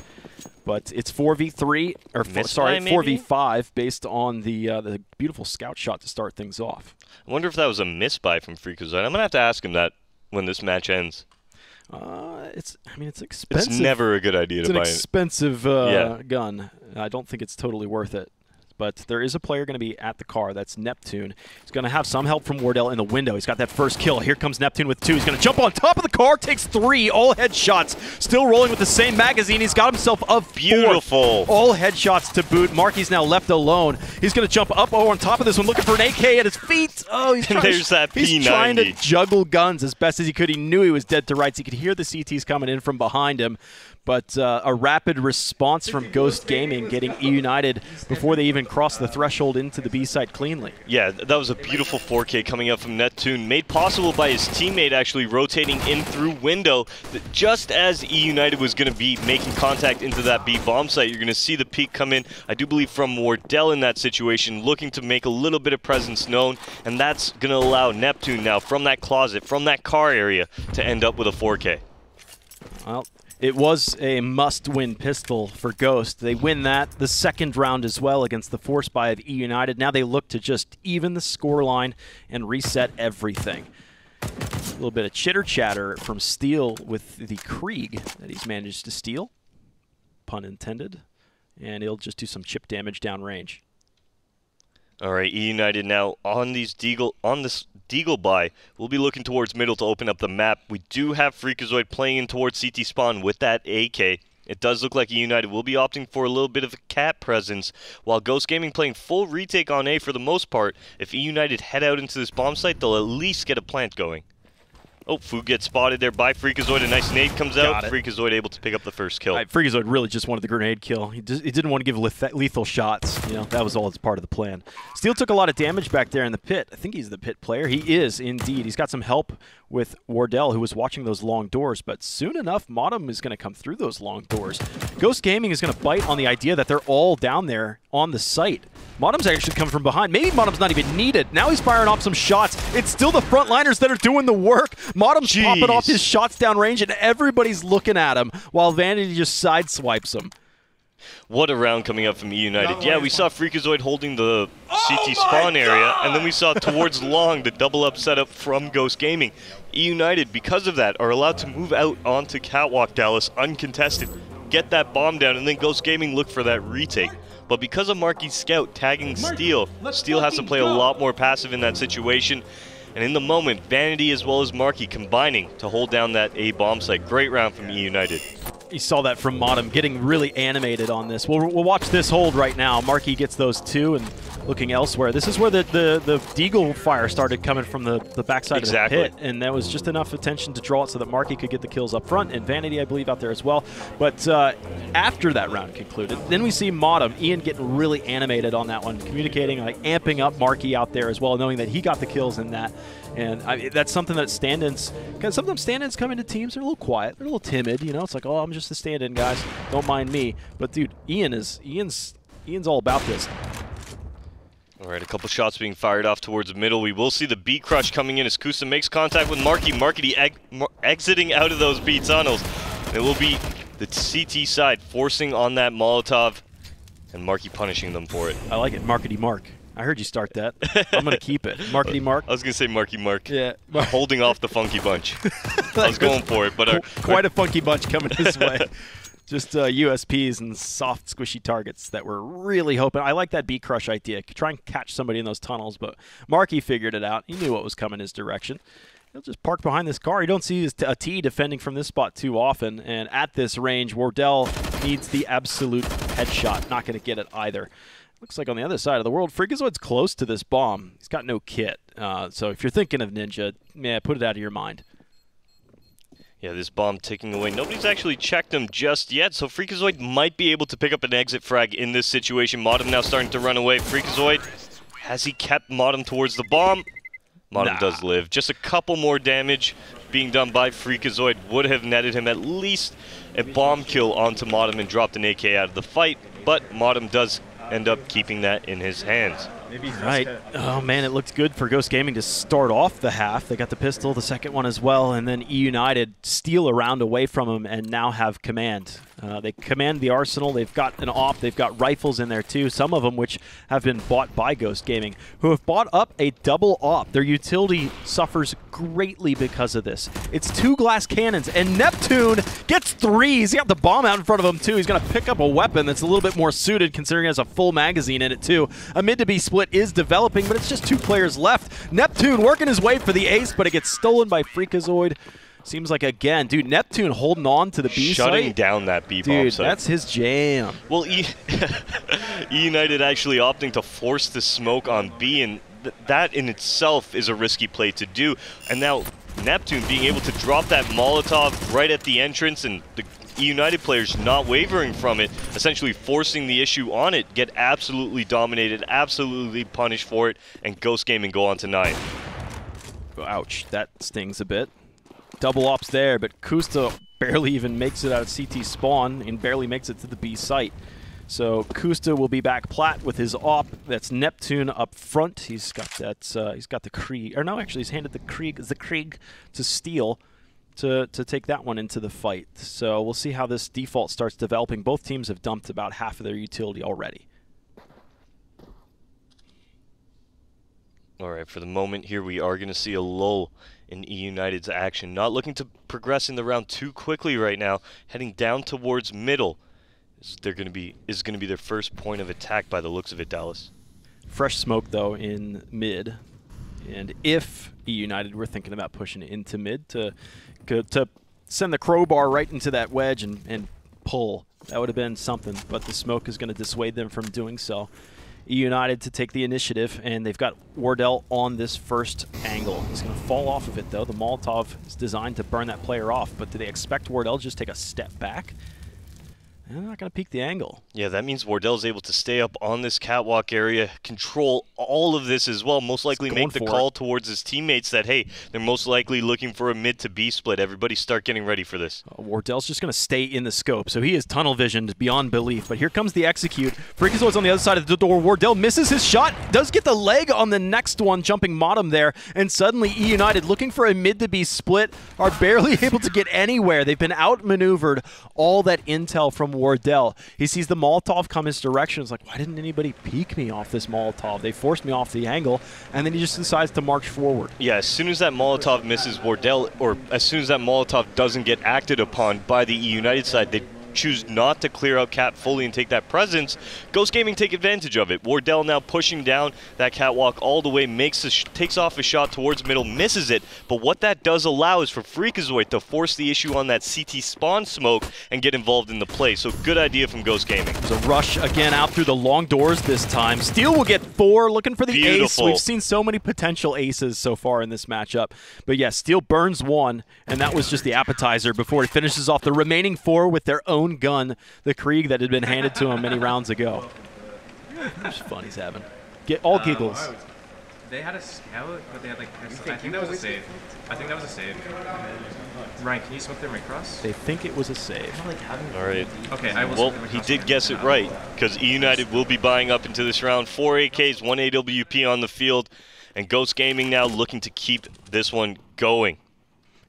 But it's 4v3, or 4v5, based on the beautiful scout shot to start things off. I wonder if that was a misbuy from Freakazoid. I'm gonna have to ask him that when this match ends. It's expensive. It's never a good idea to buy it. It's an expensive gun. I don't think it's totally worth it. But there is a player going to be at the car. That's Neptune. He's going to have some help from Wardell in the window. He's got that first kill. Here comes Neptune with 2. He's going to jump on top of the car, takes 3, all headshots. Still rolling with the same magazine. He's got himself a 4. Beautiful. All headshots to boot. Marky's now left alone. He's going to jump up on top of this one, looking for an AK at his feet. Oh, he's trying, There's that P90. He's trying to juggle guns as best as he could. He knew he was dead to rights. He could hear the CTs coming in from behind him. But a rapid response from Ghost Gaming getting eUnited before they even cross the threshold into the B side cleanly. Yeah, that was a beautiful 4K coming up from Neptune, made possible by his teammate actually rotating in through window. Just as eUnited was going to be making contact into that B bomb site, you're going to see the peek come in, I do believe from Wardell in that situation, looking to make a little bit of presence known, and that's going to allow Neptune now from that closet, from that car area, to end up with a 4K. Well, it was a must-win pistol for Ghost. They win that the second round as well against the force buy of eUnited. Now they look to just even the scoreline and reset everything. A little bit of chitter-chatter from Steel with the Krieg that he's managed to steal. Pun intended. And he'll just do some chip damage downrange. All right, eUnited now on this Deagle buy. We'll be looking towards middle to open up the map. We do have Freakazoid playing in towards CT spawn with that AK. It does look like eUnited will be opting for a little bit of a cat presence, while Ghost Gaming playing full retake on A for the most part. If eUnited head out into this bomb site, they'll at least get a plant going. Oh, Food gets spotted there by Freakazoid. A nice nade comes out. Freakazoid able to pick up the first kill. Freakazoid really just wanted the grenade kill. He didn't want to give lethal shots. You know, that was all as part of the plan. Steel took a lot of damage back there in the pit. I think he's the pit player. He is indeed. He's got some help with Wardell, who was watching those long doors. But soon enough, Modem is going to come through those long doors. Ghost Gaming is going to bite on the idea that they're all down there on the site. Modem's actually come from behind. Maybe Modem's not even needed. Now he's firing off some shots. It's still the frontliners that are doing the work. Modem's popping off his shots downrange, and everybody's looking at him while Vanity just sideswipes him. What a round coming up from eUnited. Yeah, we saw Freakazoid holding the CT spawn area, and then we saw towards long the double up setup from Ghost Gaming. eUnited, because of that, are allowed to move out onto Catwalk Dallas uncontested, get that bomb down, and then Ghost Gaming look for that retake. But because of Marky's scout tagging Steel, Steel has to play a lot more passive in that situation. And in the moment, Vanity as well as Marky combining to hold down that A bomb site. Great round from eUnited. You saw that from Modem, getting really animated on this. We'll watch this hold right now. Marky gets those two and looking elsewhere. This is where the Deagle fire started coming from the backside of the pit, and that was just enough attention to draw it so that Marky could get the kills up front, and Vanity, I believe, out there as well. But after that round concluded, then we see Modem, Ian getting really animated on that one, communicating, like amping up Marky out there as well, knowing that he got the kills in that. And that's something that stand-ins, because sometimes stand-ins come into teams, they're a little quiet, they're a little timid, you know, it's like, oh, I'm just the stand-in, guys, don't mind me. But dude, Ian's all about this. All right, a couple shots being fired off towards the middle. We will see the B crush coming in as Kusa makes contact with Marky. Marky exiting out of those B tunnels. It will be the CT side forcing on that Molotov, and Marky punishing them for it. I like it, Markety Mark. I heard you start that. I'm going to keep it. Markety Mark. I was going to say Marky Mark. Yeah. Holding off the funky bunch. I was going for it, but quite a funky bunch coming this way. Just USPs and soft, squishy targets that we're really hoping. I like that B crush idea. Try and catch somebody in those tunnels, but Marky figured it out. He knew what was coming his direction. He'll just park behind this car. You don't see a T defending from this spot too often, and at this range, Wardell needs the absolute headshot. Not going to get it either. Looks like on the other side of the world, Freakazoid's close to this bomb. He's got no kit. So if you're thinking of Ninja, yeah, put it out of your mind. Yeah, this bomb ticking away. Nobody's actually checked him just yet, so Freakazoid might be able to pick up an exit frag in this situation. Modem now starting to run away. Freakazoid, has he kept Modem towards the bomb? Modem does live. Just a couple more damage being done by Freakazoid would have netted him at least a bomb kill onto Modem and dropped an AK out of the fight, but Modem does end up keeping that in his hands. Right. Oh, man, it looked good for Ghost Gaming to start off the half. They got the pistol, the second one as well, and then eUnited steal a round away from them and now have command. They command the arsenal. They've got an op. They've got rifles in there, too, some of them which have been bought by Ghost Gaming, who have bought up a double op. Their utility suffers greatly because of this. It's 2 glass cannons, and Neptune gets 3. He's got the bomb out in front of him, too. He's going to pick up a weapon that's a little bit more suited, considering it has a full magazine in it, too. A mid-to-B split is developing, but it's just 2 players left. Neptune working his way for the ace, but it gets stolen by Freakazoid. Seems like, again, dude, Neptune holding on to the B site. Shutting down that B bomb dude, site. That's his jam. Well, eUnited actually opting to force the smoke on B, and that in itself is a risky play to do. And now Neptune being able to drop that Molotov right at the entrance, and the eUnited players not wavering from it, essentially forcing the issue on it, get absolutely dominated, absolutely punished for it, and Ghost Gaming go on to 9. Ouch, that stings a bit. Double ops there, but Kusta barely even makes it out of CT spawn and barely makes it to the B site. So Kusta will be back plat with his op. That's Neptune up front. He's got that. He's got the Krieg, or no, actually, he's handed the Krieg to steal to take that one into the fight. So we'll see how this default starts developing. Both teams have dumped about half of their utility already. All right, for the moment here, we are going to see a lull in eUnited's action. Not looking to progress in the round too quickly right now. Heading down towards middle is going to be their first point of attack by the looks of it, Dallas. Fresh smoke though in mid, and if eUnited were thinking about pushing into mid to send the crowbar right into that wedge and pull, that would have been something. But the smoke is going to dissuade them from doing so. eUnited to take the initiative, and they've got Wardell on this first angle. He's going to fall off of it, though. The Molotov is designed to burn that player off, but do they expect Wardell to just take a step back? They're not going to peek the angle. Yeah, that means Wardell's able to stay up on this catwalk area, control all of this as well, most likely make the call towards his teammates that, hey, they're most likely looking for a mid to B split. Everybody start getting ready for this. Wardell's just going to stay in the scope, so he is tunnel visioned beyond belief. But here comes the execute. Freakazoid's on the other side of the door. Wardell misses his shot, does get the leg on the next one, jumping Modem there, and suddenly eUnited, looking for a mid to B split, are barely able to get anywhere. They've been outmaneuvered. All that intel from Wardell. He sees the Molotov come his direction. It's like, why didn't anybody peek me off this Molotov? They forced me off the angle, and then he just decides to march forward. Yeah, as soon as that Molotov misses Wardell, or as soon as that Molotov doesn't get acted upon by the eUnited side, they choose not to clear out Cat fully and take that presence, Ghost Gaming take advantage of it. Wardell now pushing down that catwalk all the way, takes off a shot towards middle, misses it, but what that does allow is for Freakazoid to force the issue on that CT spawn smoke and get involved in the play. So good idea from Ghost Gaming. There's a rush again out through the long doors this time. Steel will get 4, looking for the ace. We've seen so many potential aces so far in this matchup. But yeah, Steel burns 1, and that was just the appetizer before he finishes off the remaining 4 with their own gun, the Krieg that had been handed to him many rounds ago. How much fun he's having. Get all giggles. They had a scout, but they had like I think that was a save. I think that was a save. Ryan, can you smoke their cross? They think it was a save. All right. Okay, I will. Well, he did guess it right, because eUnited will be buying up into this round. 4 AKs, 1 AWP on the field, and Ghost Gaming now looking to keep this one going.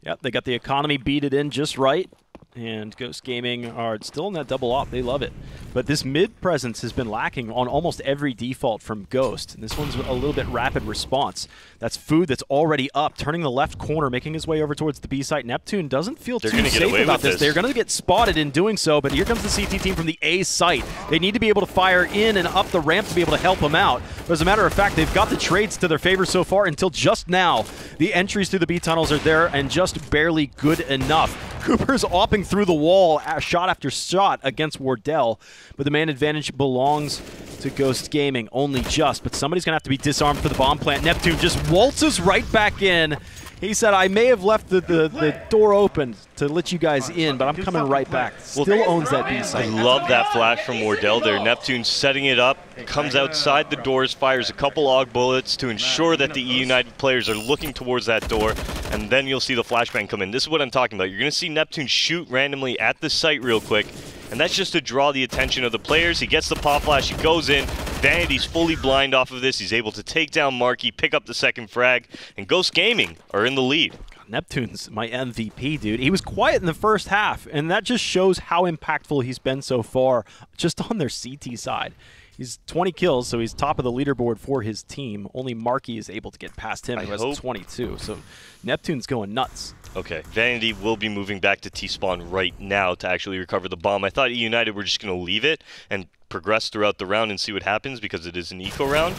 Yep, they got the economy beaded in just right. And Ghost Gaming are still in that double op. They love it. But this mid presence has been lacking on almost every default from Ghost. And this one's a little bit rapid response. That's food that's already up, turning the left corner, making his way over towards the B site. Neptune doesn't feel too safe about this. They're going to get spotted in doing so, but here comes the CT team from the A site. They need to be able to fire in and up the ramp to be able to help them out. But as a matter of fact, they've got the trades to their favor so far until just now. The entries through the B tunnels are there and just barely good enough. Cooper's opping through the wall, shot after shot against Wardell, but the man advantage belongs to Ghost Gaming, only just, but somebody's going to have to be disarmed for the bomb plant. Neptune just waltzes right back in. He said, I may have left the door open to let you guys in, but I'm coming right back. Still owns that B site. I love that flash from Wardell there. Neptune setting it up, comes outside the doors, fires a couple AUG bullets to ensure that the eUnited players are looking towards that door, and then you'll see the flashbang come in. This is what I'm talking about. You're going to see Neptune shoot randomly at the site real quick, and that's just to draw the attention of the players. He gets the pop flash, he goes in, Vanity's fully blind off of this. He's able to take down Marky, pick up the second frag, and Ghost Gaming are in the lead. Neptune's my MVP, dude. He was quiet in the first half, and that just shows how impactful he's been so far just on their CT side. He's 20 kills, so he's top of the leaderboard for his team. Only Marky is able to get past him, who has 22. So Neptune's going nuts. Okay, Vanity will be moving back to T-spawn right now to actually recover the bomb. I thought eUnited were just going to leave it and progress throughout the round and see what happens because it is an eco round.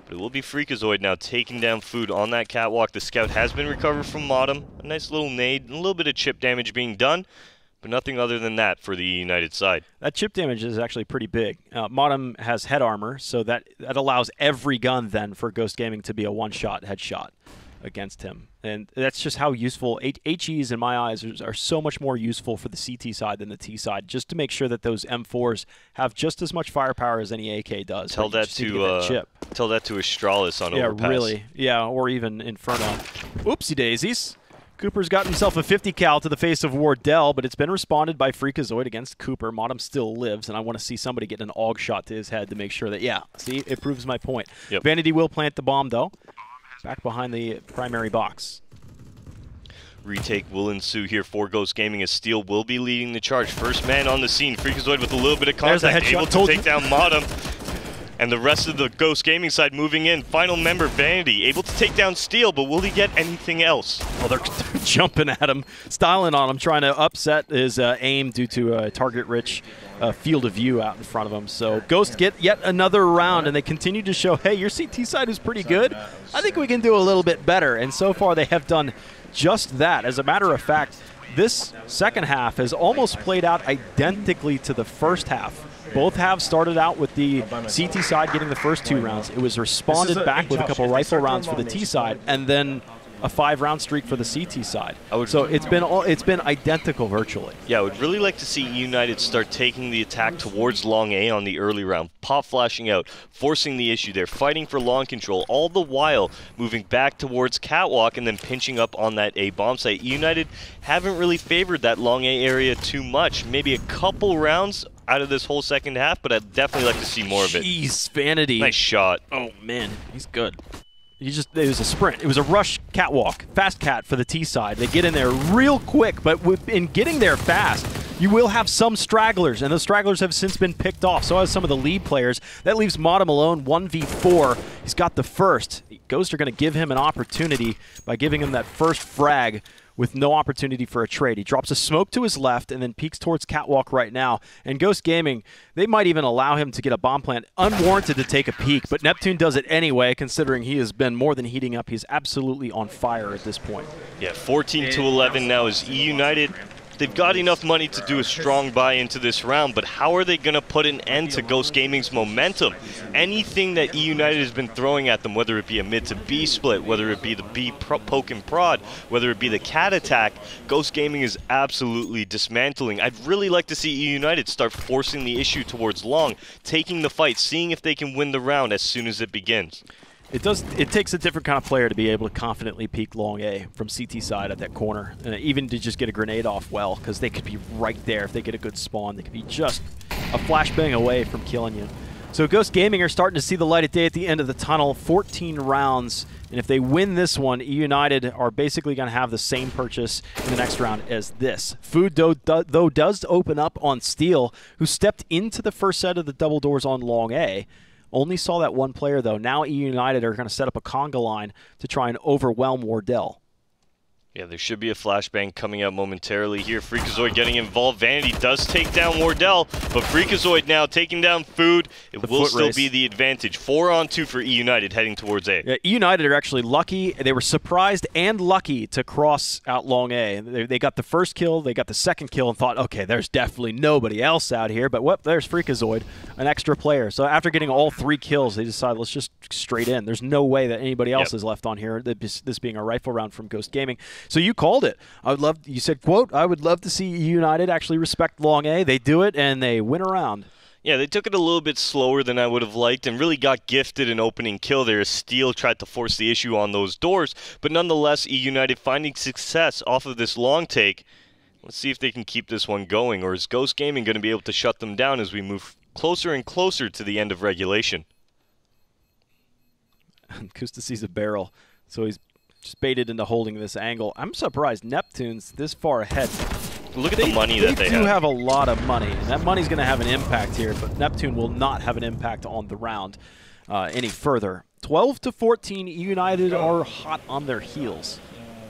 But it will be Freakazoid now taking down food on that catwalk. The scout has been recovered from Modem. A nice little nade, and a little bit of chip damage being done, but nothing other than that for the United side. That chip damage is actually pretty big. Modem has head armor, so that allows every gun then for Ghost Gaming to be a one-shot headshot against him. And that's just how useful HEs, in my eyes, are so much more useful for the CT side than the T side, just to make sure that those M4s have just as much firepower as any AK does. Tell that to Astralis on Overpass. Yeah, really. Yeah, or even Inferno. Oopsie daisies. Cooper's got himself a 50 cal to the face of Wardell, but it's been responded by Freakazoid against Cooper. Modem still lives, and I want to see somebody get an AUG shot to his head to make sure that, yeah, see, it proves my point. Yep. Vanity will plant the bomb, though. Back behind the primary box. Retake will ensue here for Ghost Gaming as Steel will be leading the charge. First man on the scene, Freakazoid with a little bit of contact, able to take down Modem. And the rest of the Ghost Gaming side moving in. Final member, Vanity, able to take down Steel, but will he get anything else? Well, they're jumping at him, styling on him, trying to upset his aim due to a target-rich field of view out in front of him. So Ghost get yet another round, and they continue to show, hey, your CT side is pretty good. I think we can do a little bit better. And so far they have done just that. As a matter of fact, this second half has almost played out identically to the first half. Both halves started out with the CT side getting the first 2 rounds. It was responded back with a couple rifle rounds for the T side, and then a 5-round streak for the CT side. So it's been identical virtually. Yeah, I would really like to see eUnited start taking the attack towards long A on the early round, pop flashing out, forcing the issue there, fighting for long control, all the while moving back towards catwalk and then pinching up on that A bomb site. eUnited haven't really favored that long A area too much. Maybe a couple rounds out of this whole second half, but I'd definitely like to see more of it. Jeez, Vanity. Nice shot. Oh, man, he's good. It was a sprint. It was a rush catwalk, fast cat for the T side. They get in there real quick, but in getting there fast, you will have some stragglers, and those stragglers have since been picked off. So has some of the lead players. That leaves Modem alone, 1v4. He's got the first. Ghost are going to give him an opportunity by giving him that first frag with no opportunity for a trade. He drops a smoke to his left and then peeks towards Catwalk right now. And Ghost Gaming, they might even allow him to get a bomb plant unwarranted to take a peek, but Neptune does it anyway, considering he has been more than heating up. He's absolutely on fire at this point. Yeah, 14-11 now is eUnited. They've got enough money to do a strong buy into this round, but how are they going to put an end to Ghost Gaming's momentum? Anything that eUnited has been throwing at them, whether it be a mid to B split, whether it be the B poke and prod, whether it be the cat attack, Ghost Gaming is absolutely dismantling. I'd really like to see eUnited start forcing the issue towards long, taking the fight, seeing if they can win the round as soon as it begins. It takes a different kind of player to be able to confidently peek long A from CT side at that corner, and even to just get a grenade off well, because they could be right there if they get a good spawn. They could be just a flashbang away from killing you. So Ghost Gaming are starting to see the light of day at the end of the tunnel. 14 rounds, and if they win this one, eUnited are basically going to have the same purchase in the next round as this. Food, though, does open up on Steel, who stepped into the first set of the double doors on long A. Only saw that one player, though. Now eUnited are going to set up a conga line to try and overwhelm Wardell. Yeah, there should be a flashbang coming out momentarily here. Freakazoid getting involved. Vanity does take down Wardell, but Freakazoid now taking down Food. It will still be the advantage. 4-on-2 for eUnited heading towards A. Yeah, eUnited are actually lucky. They were surprised and lucky to cross out long A. They got the first kill, they got the second kill, and thought, okay, there's definitely nobody else out here. But whoop, there's Freakazoid, an extra player. So after getting all 3 kills, they decided, let's just straight in. There's no way that anybody else is left on here, this being a rifle round from Ghost Gaming. So you called it. You said, quote, I would love to see eUnited actually respect long A. They do it, and they win a round. Yeah, they took it a little bit slower than I would have liked and really got gifted an opening kill there as Steel tried to force the issue on those doors. But nonetheless, eUnited finding success off of this long take. Let's see if they can keep this one going, or is Ghost Gaming going to be able to shut them down as we move closer and closer to the end of regulation? Kusta sees a barrel, so he's just baited into holding this angle. I'm surprised Neptune's this far ahead. Look at the money that they have. They do have a lot of money, and that money's going to have an impact here, but Neptune will not have an impact on the round any further. 12-14, eUnited are hot on their heels.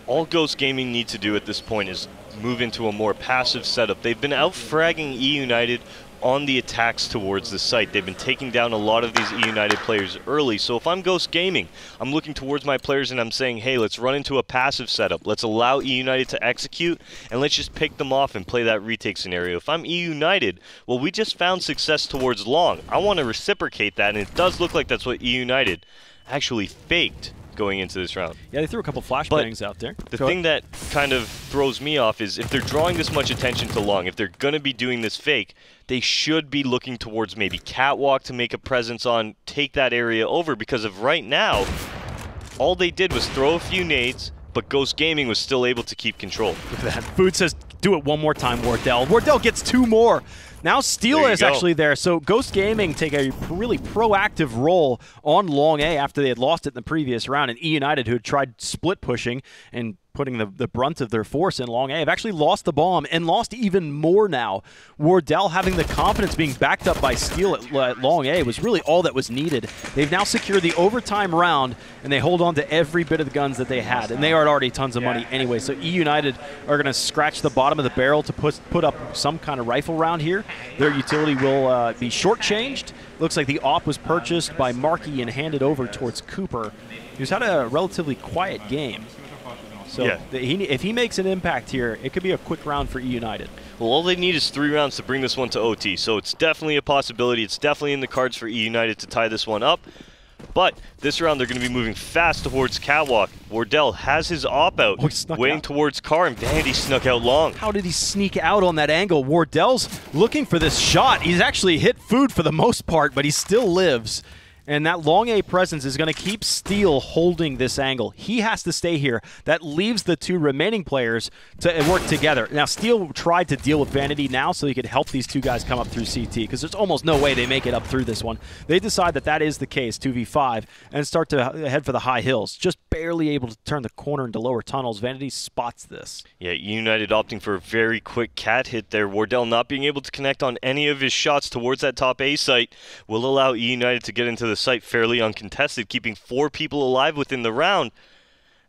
All Ghost Gaming need to do at this point is move into a more passive setup. They've been out-fragging eUnited on the attacks towards the site. They've been taking down a lot of these eUnited players early. So if I'm Ghost Gaming, I'm looking towards my players and I'm saying, hey, let's run into a passive setup. Let's allow eUnited to execute, and let's just pick them off and play that retake scenario. If I'm eUnited, well, we just found success towards long. I want to reciprocate that, and it does look like that's what eUnited actually faked going into this round. Yeah, they threw a couple flashbangs out there. The thing that kind of throws me off is if they're drawing this much attention to long, if they're going to be doing this fake, they should be looking towards maybe Catwalk to make a presence on, take that area over, because of right now, all they did was throw a few nades, but Ghost Gaming was still able to keep control. Look at that. Food says, do it one more time, Wardell. Wardell gets 2 more. Now Steel is actually there, so Ghost Gaming take a really proactive role on long A after they had lost it in the previous round, and eUnited, who had tried split pushing and putting the brunt of their force in long A, have actually lost the bomb and lost even more now. Wardell having the confidence being backed up by Steel at long A was really all that was needed. They've now secured the overtime round, and they hold on to every bit of the guns that they had, and they are already tons of money anyway, so eUnited are going to scratch the bottom of the barrel to put up some kind of rifle round here. Their utility will be shortchanged. Looks like the op was purchased by Markey and handed over towards Cooper, who's had a relatively quiet game. So if he makes an impact here, it could be a quick round for eUnited. Well, all they need is 3 rounds to bring this one to OT, so it's definitely a possibility. It's definitely in the cards for eUnited to tie this one up. But this round, they're going to be moving fast towards Catwalk. Wardell has his op out, waiting towards Car, and Vanity snuck out long. How did he sneak out on that angle? Wardell's looking for this shot. He's actually hit Food for the most part, but he still lives. And that long A presence is going to keep Steel holding this angle. He has to stay here. That leaves the 2 remaining players to work together. Now, Steel tried to deal with Vanity now so he could help these 2 guys come up through CT, because there's almost no way they make it up through this one. They decide that that is the case, 2v5, and start to head for the high hills. Just barely able to turn the corner into lower tunnels. Vanity spots this. Yeah, eUnited opting for a very quick cat hit there. Wardell not being able to connect on any of his shots towards that top A site will allow eUnited to get into the site fairly uncontested, keeping 4 people alive within the round,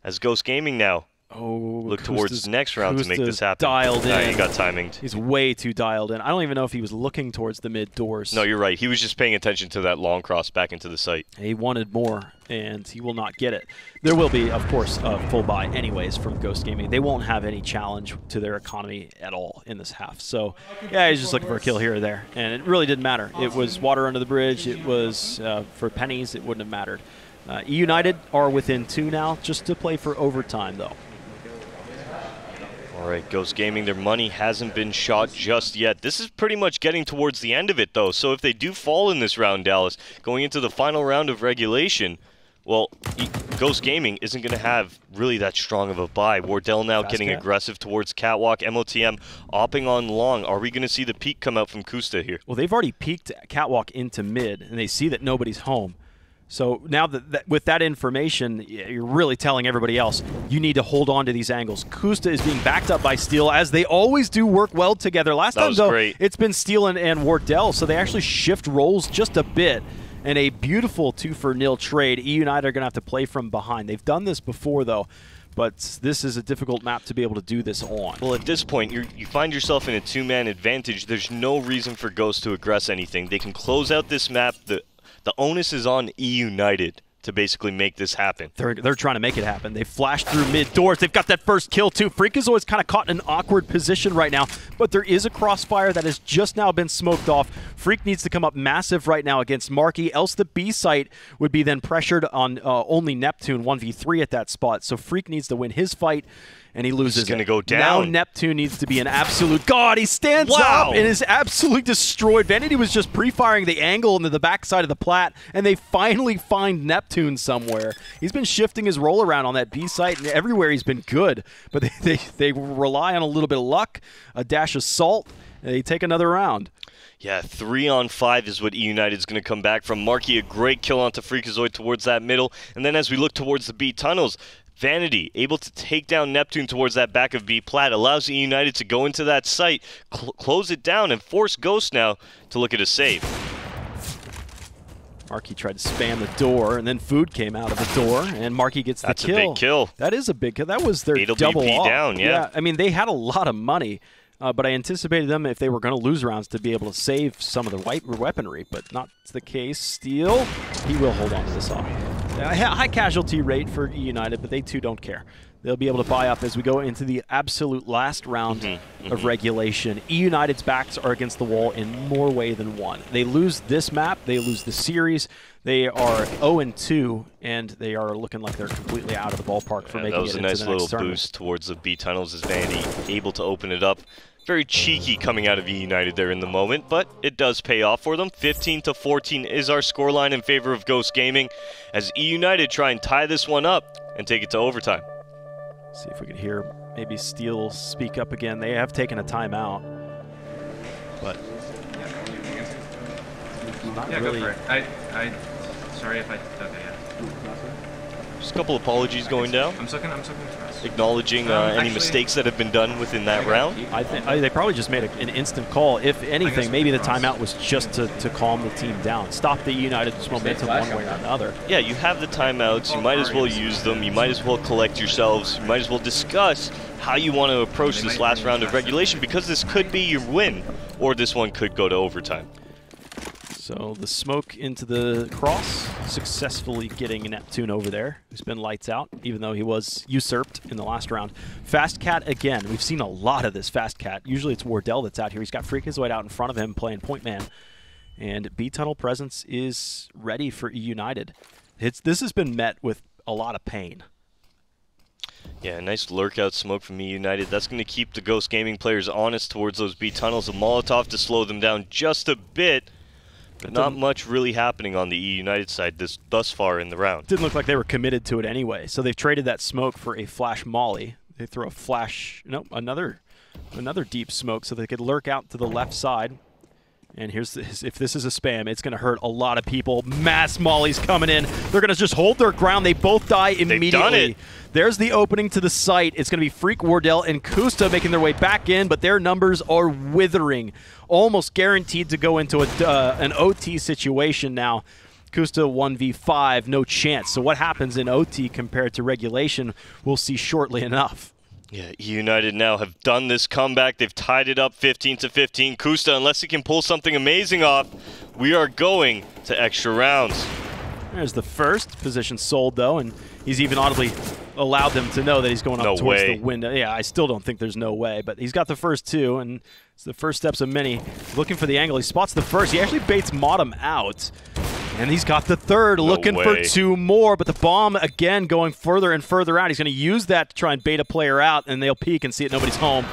as Ghost Gaming now Oh, look towards next round to make this happen. Dialed in. He got timinged. He's way too dialed in. I don't even know if he was looking towards the mid doors. No, you're right. He was just paying attention to that long cross back into the site. He wanted more, and he will not get it. There will be, of course, a full buy anyways from Ghost Gaming. They won't have any challenge to their economy at all in this half. So, yeah, he's just looking for a kill here or there, and it really didn't matter. It was water under the bridge. It was for pennies. It wouldn't have mattered. eUnited are within 2 now, just to play for overtime, though. All right, Ghost Gaming, their money hasn't been shot just yet. This is pretty much getting towards the end of it, though. So if they do fall in this round, Dallas, going into the final round of regulation, well, Ghost Gaming isn't going to have really that strong of a buy. Wardell now getting aggressive towards Catwalk. MOTM opping on long. Are we going to see the peak come out from Kusta here? Well, they've already peeked Catwalk into mid, and they see that nobody's home. So now that with that information, you're really telling everybody else, you need to hold on to these angles. Kusta is being backed up by Steel, as they always do work well together. Last time, though, it's been Steel and Wardell, so they actually shift roles just a bit. And a beautiful 2-for-0 trade. eUnited are going to have to play from behind. They've done this before, though, but this is a difficult map to be able to do this on. Well, at this point, you find yourself in a 2-man advantage. There's no reason for Ghost to aggress anything. They can close out this map. The onus is on eUnited to basically make this happen. They're trying to make it happen. They flashed through mid doors. They've got that first kill too. Freakazoid's kind of caught in an awkward position right now, but there is a crossfire that has just now been smoked off. Freak needs to come up massive right now against Marky, else the B site would be then pressured on only Neptune 1v3 at that spot. So Freak needs to win his fight, and he loses. He's going to go down. Now Neptune needs to be an absolute god. He stands up and is absolutely destroyed. Vanity was just pre-firing the angle into the backside of the plat, and they finally find Neptune somewhere. He's been shifting his roll around on that B site, and everywhere he's been good. But they rely on a little bit of luck, a dash of salt, and they take another round. Yeah, 3-on-5 is what eUnited's going to come back from. Marky, a great kill onto Freakazoid towards that middle. And then as we look towards the B tunnels, Vanity able to take down Neptune towards that back of B plat, allows eUnited to go into that site, close it down, and force Ghost now to look at a save. Marky tried to spam the door, and then Food came out of the door, and Marky gets the kill. That's a big kill. That is a big kill. That was their double off. Down, yeah. I mean, they had a lot of money. But I anticipated them, if they were going to lose rounds, to be able to save some of the weaponry, but not the case. Steel, he will hold on to this off. High casualty rate for eUnited, but they too don't care. They'll be able to buy up as we go into the absolute last round of regulation. eUnited's backs are against the wall in more way than one. They lose this map, they lose the series. They are 0-2, and they are looking like they're completely out of the ballpark for making it into the next tournament. That was a nice little boost towards the B tunnels as Vanity able to open it up. Very cheeky coming out of eUnited there in the moment, but it does pay off for them. 15-14 is our scoreline in favor of Ghost Gaming as eUnited try and tie this one up and take it to overtime. See if we can hear maybe Steel speak up again. They have taken a timeout, but not really. Go for it. Sorry if I took it. Just a couple apologies going down. I'm sucking trust. Acknowledging any mistakes that have been done within that round. I think they probably just made an instant call. If anything, maybe the timeout was just to calm the team down, stop the United's momentum one way or another. Yeah, you have the timeouts. You might as well use them. You might as well collect yourselves. You might as well discuss how you want to approach this last round of regulation, because this could be your win, or this one could go to overtime. So the smoke into the cross, successfully getting Neptune over there, who's been lights out, even though he was usurped in the last round. Fast Cat again. We've seen a lot of this Fast Cat. Usually it's Wardell that's out here. He's got Freakazoid out in front of him playing point man. And B-Tunnel presence is ready for eUnited. This has been met with a lot of pain. Yeah, nice lurkout smoke from eUnited. That's going to keep the Ghost Gaming players honest towards those B-Tunnels. A Molotov to slow them down just a bit. But not much really happening on the eUnited side thus far in the round. Didn't look like they were committed to it anyway. So they've traded that smoke for a flash molly. They throw a flash, no, another deep smoke so they could lurk out to the left side. And here's this, if this is a spam, it's going to hurt a lot of people. Mass mollies coming in. They're going to just hold their ground. They both die immediately. They've done it. There's the opening to the site. It's going to be Freak, Wardell, and Kusta making their way back in, but their numbers are withering. Almost guaranteed to go into an OT situation now. Kusta 1v5, no chance. So what happens in OT compared to regulation, we'll see shortly enough. Yeah, eUnited now have done this comeback. They've tied it up 15-15. Kusta, unless he can pull something amazing off, we are going to extra rounds. There's the first position sold, though, and he's even audibly allowed them to know that he's going up towards the window. Yeah, I still don't think there's no way, but he's got the first two, and it's the first steps of many. Looking for the angle. He spots the first. He actually baits Modem out. And he's got the third, looking for two more, but the bomb, again, going further and further out. He's going to use that to try and bait a player out, and they'll peek and see it. Nobody's home.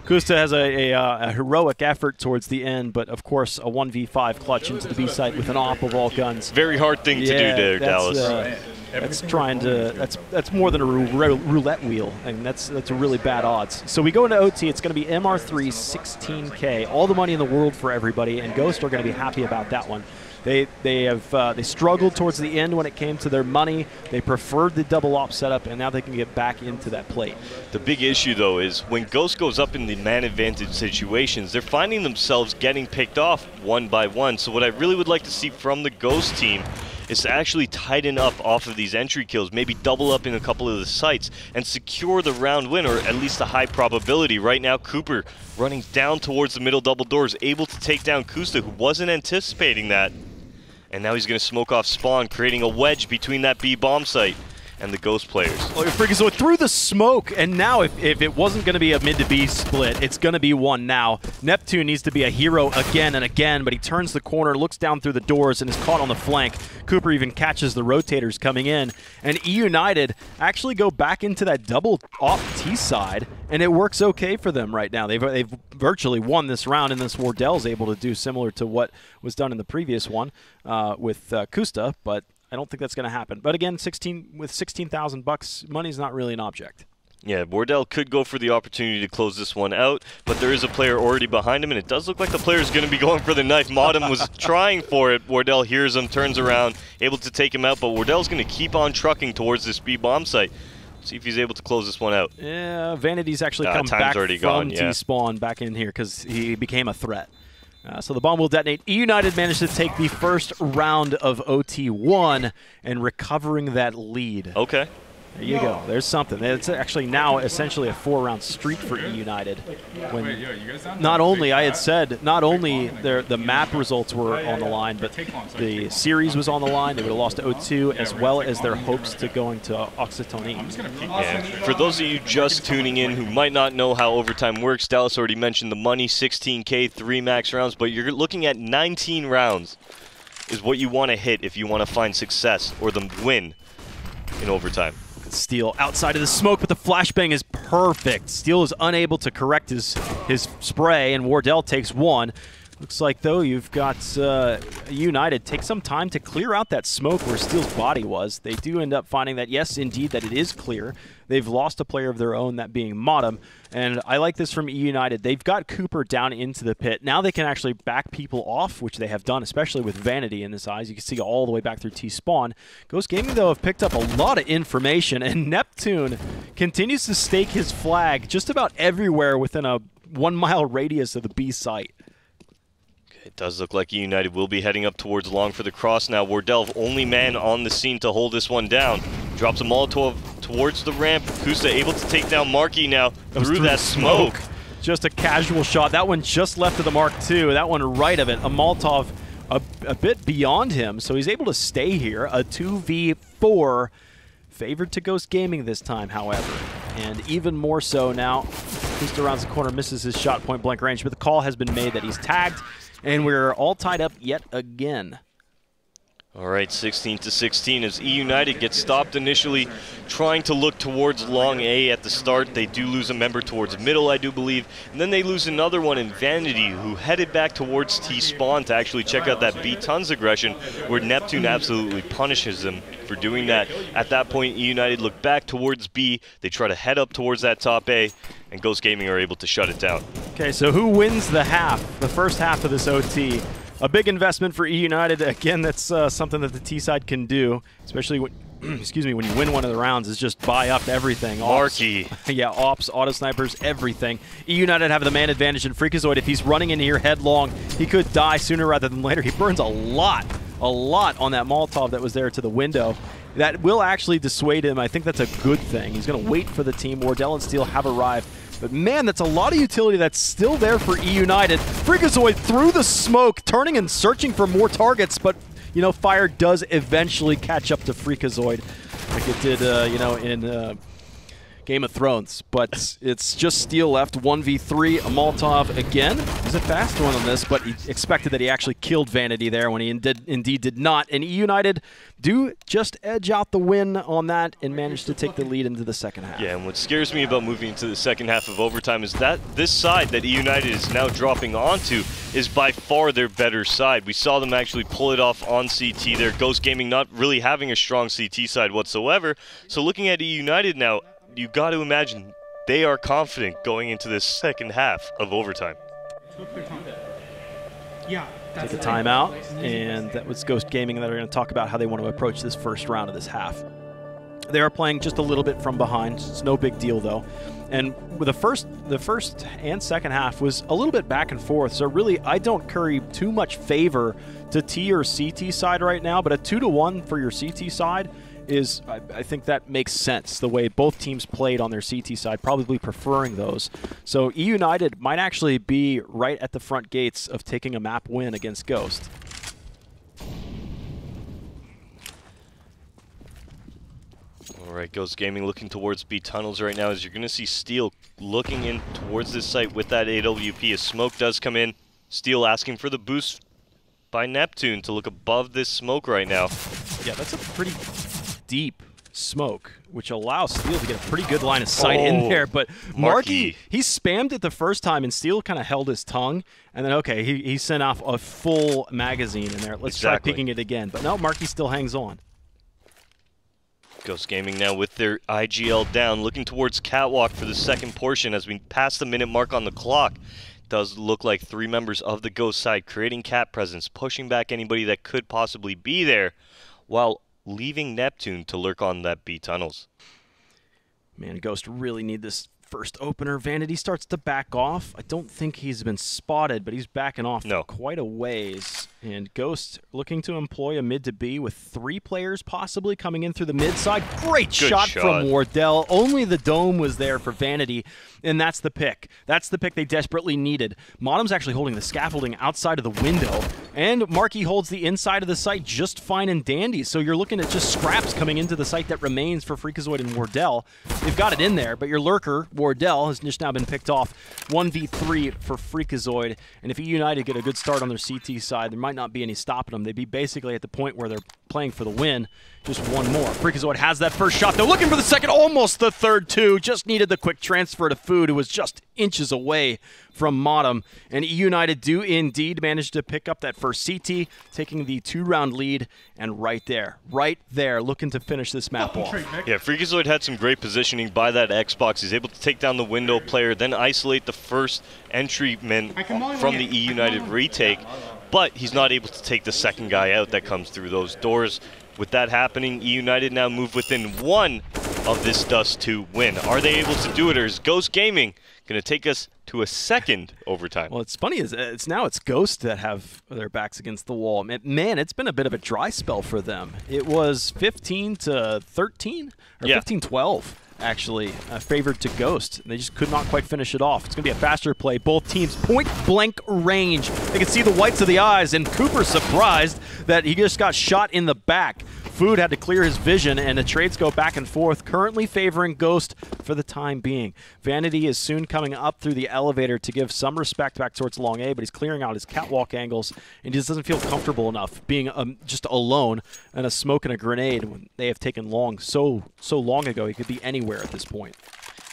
Kusta has a heroic effort towards the end, but, of course, a 1v5 clutch into the B site with an op of all guns. Very hard thing to do there, Dallas. That's trying to. That's more than a roulette wheel, and that's a really bad odds. So we go into OT. It's going to be MR3 16K, all the money in the world for everybody, and Ghost are going to be happy about that one. They struggled towards the end when it came to their money. They preferred the double op setup, and now they can get back into that plate. The big issue, though, is when Ghost goes up in the man advantage situations, they're finding themselves getting picked off one by one. So what I really would like to see from the Ghost team is to actually tighten up off of these entry kills, maybe double up in a couple of the sites, and secure the round win, or at least a high probability. Right now, Cooper running down towards the middle double doors, able to take down Kusta, who wasn't anticipating that. And now he's going to smoke off spawn, creating a wedge between that B bomb site and the Ghost players. So through the smoke, and now if it wasn't going to be a mid to B split, it's going to be one now. Neptune needs to be a hero again and again, but he turns the corner, looks down through the doors, and is caught on the flank. Cooper even catches the rotators coming in, and eUnited actually go back into that double op T side, and it works okay for them right now. They've virtually won this round, and this Wardell's able to do similar to what was done in the previous one with Kusta, but I don't think that's going to happen. But again, 16,000 bucks, money's not really an object. Yeah, Wardell could go for the opportunity to close this one out, but there is a player already behind him, and it does look like the player is going to be going for the knife. Modem was trying for it. Wardell hears him, turns around, able to take him out, but Wardell's going to keep on trucking towards this B bomb site. See if he's able to close this one out. Yeah, Vanity's actually come back from T-spawn back in here because he became a threat. So the bomb will detonate. eUnited managed to take the first round of OT1 and recovering that lead. Okay. There you go. There's something. It's actually now essentially a 4-round streak for eUnited. Not only, I had said, not only the map results were on the line, but the series was on the line. They would have lost to O2, as well as their hopes to going to Occitanie. Yeah. For those of you just tuning in who might not know how overtime works, Dallas already mentioned the money, 16K, 3 max rounds, but you're looking at 19 rounds is what you want to hit if you want to find success or the win in overtime. Steel outside of the smoke, but the flashbang is perfect. Steel is unable to correct his spray, and Wardell takes one. Looks like, though, you've got eUnited take some time to clear out that smoke where Steel's body was. They do end up finding that, yes, indeed, that it is clear. They've lost a player of their own, that being Modem. And I like this from eUnited. They've got Cooper down into the pit. Now they can actually back people off, which they have done, especially with Vanity in his eyes. You can see all the way back through T-spawn. Ghost Gaming, though, have picked up a lot of information, and Neptune continues to stake his flag just about everywhere within a 1-mile radius of the B site. It does look like eUnited will be heading up towards long for the cross now. Wardell, only man on the scene to hold this one down. Drops a Molotov towards the ramp. Kusta able to take down Marky now through that smoke. Just a casual shot. That one just left of the mark, too. That one right of it. A Molotov a bit beyond him, so he's able to stay here. A 2v4. Favored to Ghost Gaming this time, however. And even more so now. Kusta rounds the corner, misses his shot point blank range, but the call has been made that he's tagged. And we're all tied up yet again. All right, 16-16 as eUnited gets stopped initially, trying to look towards long A at the start. They do lose a member towards middle, I do believe. And then they lose another one in Vanity, who headed back towards T-spawn to actually check out that B tons aggression, where Neptune absolutely punishes them for doing that. At that point, eUnited look back towards B. They try to head up towards that top A, and Ghost Gaming are able to shut it down. Okay, so who wins the first half of this OT? A big investment for eUnited. Again, that's something that the T side can do, especially when, excuse me, when you win one of the rounds, is just buy up everything. Marky. Yeah, ops, auto snipers, everything. eUnited have the man advantage in Freakazoid. If he's running in here headlong, he could die sooner rather than later. He burns a lot a lot on that Molotov that was there to the window. That will actually dissuade him. I think that's a good thing. He's going to wait for the team. Wardell and Steel have arrived. But man, that's a lot of utility that's still there for eUnited. Freakazoid through the smoke, turning and searching for more targets, but you know, fire does eventually catch up to Freakazoid, like it did, you know, in Game of Thrones. But it's just Steel left, 1v3, a Molotov again. He's a fast one on this, but he expected that he actually killed Vanity there when he indeed did not. And eUnited do just edge out the win on that and manage to take the lead into the second half. Yeah, and what scares me about moving into the second half of overtime is that this side that eUnited is now dropping onto is by far their better side. We saw them actually pull it off on CT there. Ghost Gaming not really having a strong CT side whatsoever. So looking at eUnited now, you got to imagine they are confident going into this second half of overtime. Yeah. Take a timeout, and that was Ghost Gaming that are going to talk about how they want to approach this first round of this half. They are playing just a little bit from behind. It's no big deal, though. And with the first and second half was a little bit back and forth. So really, I don't curry too much favor to T or CT side right now, but a 2-1 for your CT side is, I think that makes sense, the way both teams played on their CT side, probably preferring those. So eUnited might actually be right at the front gates of taking a map win against Ghost. All right, Ghost Gaming looking towards B tunnels right now as you're going to see Steel looking in towards this site with that AWP as smoke does come in. Steel asking for the boost by Neptune to look above this smoke right now. Yeah, that's a pretty deep smoke, which allows Steel to get a pretty good line of sight in there. But Marky, he spammed it the first time, and Steel kind of held his tongue. And then, okay, he sent off a full magazine in there. Let's try picking it again. But no, Marky still hangs on. Ghost Gaming now with their IGL down, looking towards Catwalk for the second portion as we pass the minute mark on the clock. Does look like 3 members of the Ghost side creating cat presence, pushing back anybody that could possibly be there, while leaving Neptune to lurk on that B tunnels. Man, Ghost really need this first opener. Vanity starts to back off. I don't think he's been spotted, but he's backing off for quite a ways. And Ghost looking to employ a mid to B with 3 players possibly coming in through the mid side. Great shot from Wardell. Only the dome was there for Vanity, and that's the pick. That's the pick they desperately needed. Modem's actually holding the scaffolding outside of the window, and Marky holds the inside of the site just fine and dandy. So you're looking at just scraps coming into the site that remains for Freakazoid and Wardell. They've got it in there, but your lurker, Wardell, has just now been picked off. 1v3 for Freakazoid, and if eUnited get a good start on their CT side, there might not be any stopping them. They'd be basically at the point where they're playing for the win. Just one more. Freakazoid has that first shot. They're looking for the second, almost the third too. Just needed the quick transfer to Food, who was just inches away from Modem. And eUnited do indeed manage to pick up that first CT, taking the 2-round lead, and right there, looking to finish this map off. Yeah, Freakazoid had some great positioning by that Xbox. He's able to take down the window player, then isolate the first entryman from the eUnited retake, but he's not able to take the second guy out that comes through those doors. With that happening, eUnited now move within 1 of this Dust2 win. Are they able to do it, or is Ghost Gaming going to take us to a second overtime? Well, it's funny, it's Ghost that have their backs against the wall. Man, it's been a bit of a dry spell for them. It was 15-13, or 15-12. Actually, favored to Ghost. They just could not quite finish it off. It's going to be a faster play. Both teams point-blank range. They can see the whites of the eyes, and Cooper surprised that he just got shot in the back. Food had to clear his vision, and the trades go back and forth, currently favoring Ghost for the time being. Vanity is soon coming up through the elevator to give some respect back towards Long A, but he's clearing out his catwalk angles, and he just doesn't feel comfortable enough being just alone and a smoke and a grenade when they have taken Long so long ago. He could be anywhere at this point.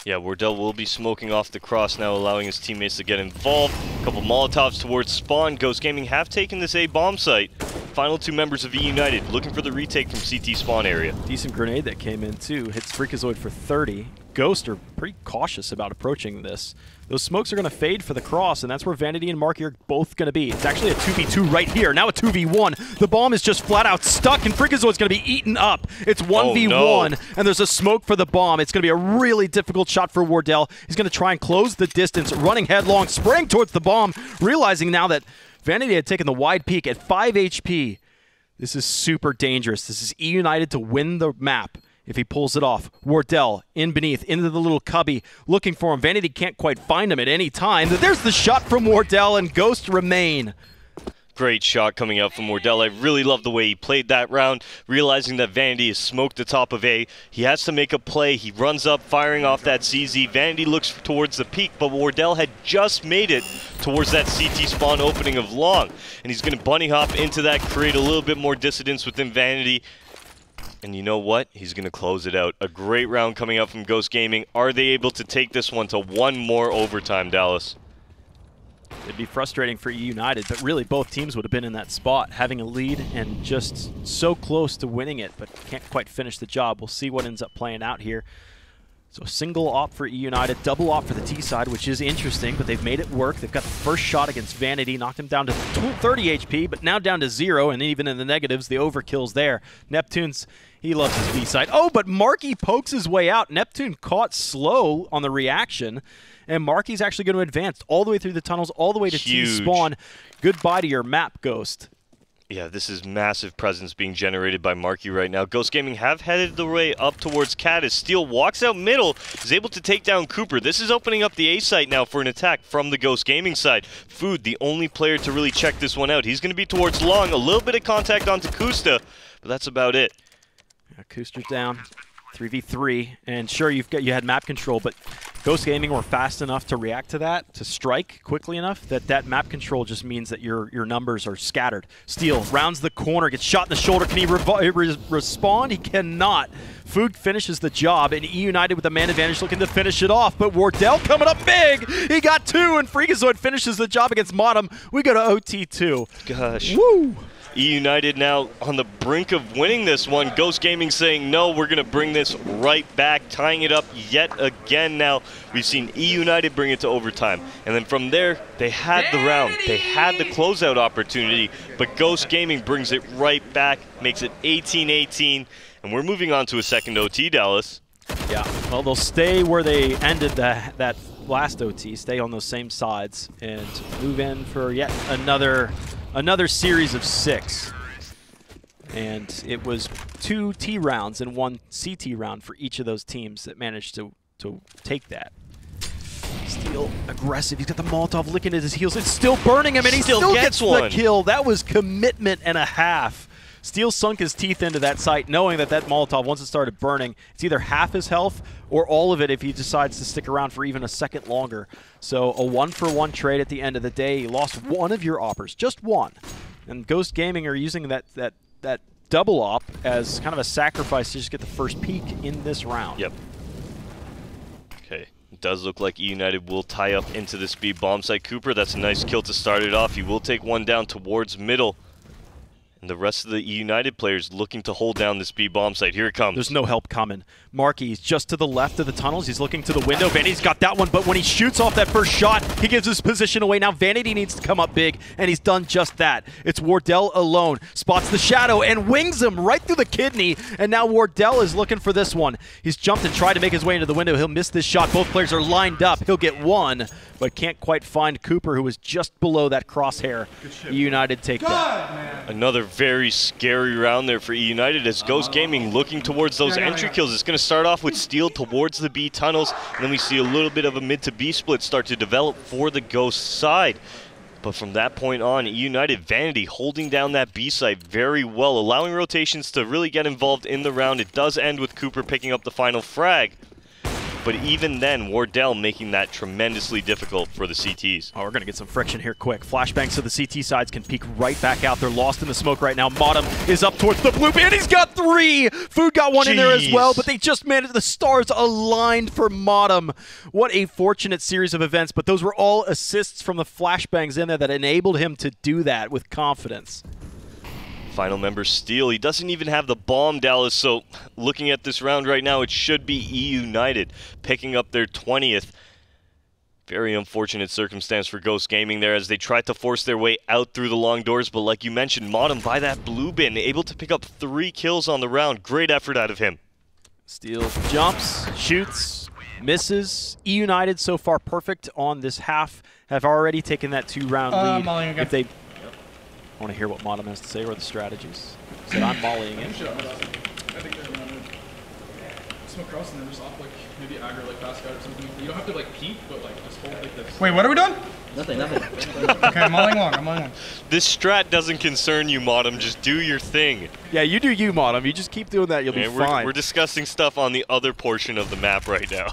Yeah, Wardell will be smoking off the cross now, allowing his teammates to get involved. A couple Molotovs towards spawn. Ghost Gaming have taken this A bomb site. Final 2 members of eUnited looking for the retake from CT spawn area. Decent grenade that came in too. Hits Freakazoid for 30. Ghost are pretty cautious about approaching this. Those smokes are going to fade for the cross, and that's where Vanity and Marky are both going to be. It's actually a 2v2 right here. Now a 2v1. The bomb is just flat out stuck, and Freakazoid's going to be eaten up. It's 1v1, and there's a smoke for the bomb. It's going to be a really difficult shot for Wardell. He's going to try and close the distance, running headlong, spraying towards the bomb, realizing now that Vanity had taken the wide peek at 5 HP. This is super dangerous. This is eUnited to win the map. If he pulls it off, Wardell in beneath, into the little cubby, looking for him. Vanity can't quite find him at any time. There's the shot from Wardell, and Ghost remain. Great shot coming out from Wardell. I really love the way he played that round, realizing that Vanity has smoked the top of A. He has to make a play. He runs up, firing off that CZ. Vanity looks towards the peak, but Wardell had just made it towards that CT spawn opening of long. And he's going to bunny hop into that, create a little bit more dissidence within Vanity. And you know what? He's going to close it out. A great round coming out from Ghost Gaming. Are they able to take this one to one more overtime, Dallas? It'd be frustrating for eUnited, but really both teams would have been in that spot, having a lead and just so close to winning it, but can't quite finish the job. We'll see what ends up playing out here. So single op for eUnited, double op for the T side, which is interesting, but they've made it work. They've got the first shot against Vanity, knocked him down to 30 HP, but now down to 0, and even in the negatives, the overkill's there. Neptune's, he loves his B side. Oh, but Marky pokes his way out. Neptune caught slow on the reaction, and Marky's actually going to advance all the way through the tunnels, all the way to T spawn. Goodbye to your map, Ghost. Yeah, this is massive presence being generated by Marky right now. Ghost Gaming have headed the way up towards Cat as Steel walks out middle, is able to take down Cooper. This is opening up the A site now for an attack from the Ghost Gaming side. Food, the only player to really check this one out. He's going to be towards Long, a little bit of contact onto Kusta, but that's about it. Yeah, Kuster's down, 3v3, and sure, you had map control, but Ghost Gaming were fast enough to react to that, to strike quickly enough, that map control just means that your numbers are scattered. Steel rounds the corner, gets shot in the shoulder. Can he respond? He cannot. Food finishes the job, and eUnited with the man advantage looking to finish it off, but Wardell coming up big! He got 2, and Freakazoid finishes the job against Modem. We go to OT2. Gosh. Woo! eUnited now on the brink of winning this one. Ghost Gaming saying, no, we're going to bring this right back, tying it up yet again now. We've seen eUnited bring it to overtime. And then from there, they had the round. They had the closeout opportunity, but Ghost Gaming brings it right back, makes it 18-18, and we're moving on to a second OT, Dallas. Yeah, well, they'll stay where they ended that last OT, stay on those same sides, and move in for yet another series of 6. And it was 2 T rounds and 1 CT round for each of those teams that managed to take that. Steel aggressive. He's got the Molotov licking at his heels. It's still burning him, and he still gets the kill. That was commitment and a half. Steel sunk his teeth into that site, knowing that Molotov, once it started burning, it's either half his health or all of it if he decides to stick around for even a second longer. So a 1-for-1 trade at the end of the day. You lost one of your oppers, just one. And Ghost Gaming are using that double op as kind of a sacrifice to just get the first peak in this round. Yep. Okay. It does look like eUnited will tie up into this B bomb site. Cooper, that's a nice kill to start it off. He will take one down towards middle. And the rest of the eUnited players looking to hold down this B bomb site. Here it comes. There's no help coming. Marky's just to the left of the tunnels. He's looking to the window. Vanity's got that one, but when he shoots off that first shot, he gives his position away. Now Vanity needs to come up big, and he's done just that. It's Wardell alone. Spots the shadow and wings him right through the kidney, and now Wardell is looking for this one. He's jumped and tried to make his way into the window. He'll miss this shot. Both players are lined up. He'll get one, but can't quite find Cooper, who was just below that crosshair. eUnited take that. Another very scary round there for eUnited as Ghost Gaming looking towards those entry kills. It's going to start off with Steel towards the B tunnels, and then we see a little bit of a mid to B split start to develop for the Ghost side. But from that point on, eUnited Vanity holding down that B site very well, allowing rotations to really get involved in the round. It does end with Cooper picking up the final frag. But even then, Wardell making that tremendously difficult for the CTs. Oh, we're going to get some friction here quick. Flashbangs so the CT sides can peek right back out. They're lost in the smoke right now. Modem is up towards the blue, and he's got 3! Food got one in there as well, but they just managed. The stars aligned for Modem. What a fortunate series of events, but those were all assists from the flashbangs in there that enabled him to do that with confidence. Final member Steel. He doesn't even have the bomb, Dallas, so looking at this round right now, it should be eUnited picking up their 20th. Very unfortunate circumstance for Ghost Gaming there as they tried to force their way out through the long doors, but like you mentioned, Modem by that blue bin, able to pick up 3 kills on the round. Great effort out of him. Steel jumps, shoots, misses. eUnited so far perfect on this half, have already taken that 2-round lead. If they I want to hear what Modem has to say or the strategies. Said I'm volleying in. I think they're around it. Smoke cross and then just off like maybe aggro like fast guard or something. You don't have to like peek, but like just hold like this. Wait, what are we doing? Nothing. Okay, I'm mulling long. This strat doesn't concern you, Modem. Just do your thing. Yeah, you do you, Modem. You just keep doing that, you'll be fine. We're discussing stuff on the other portion of the map right now.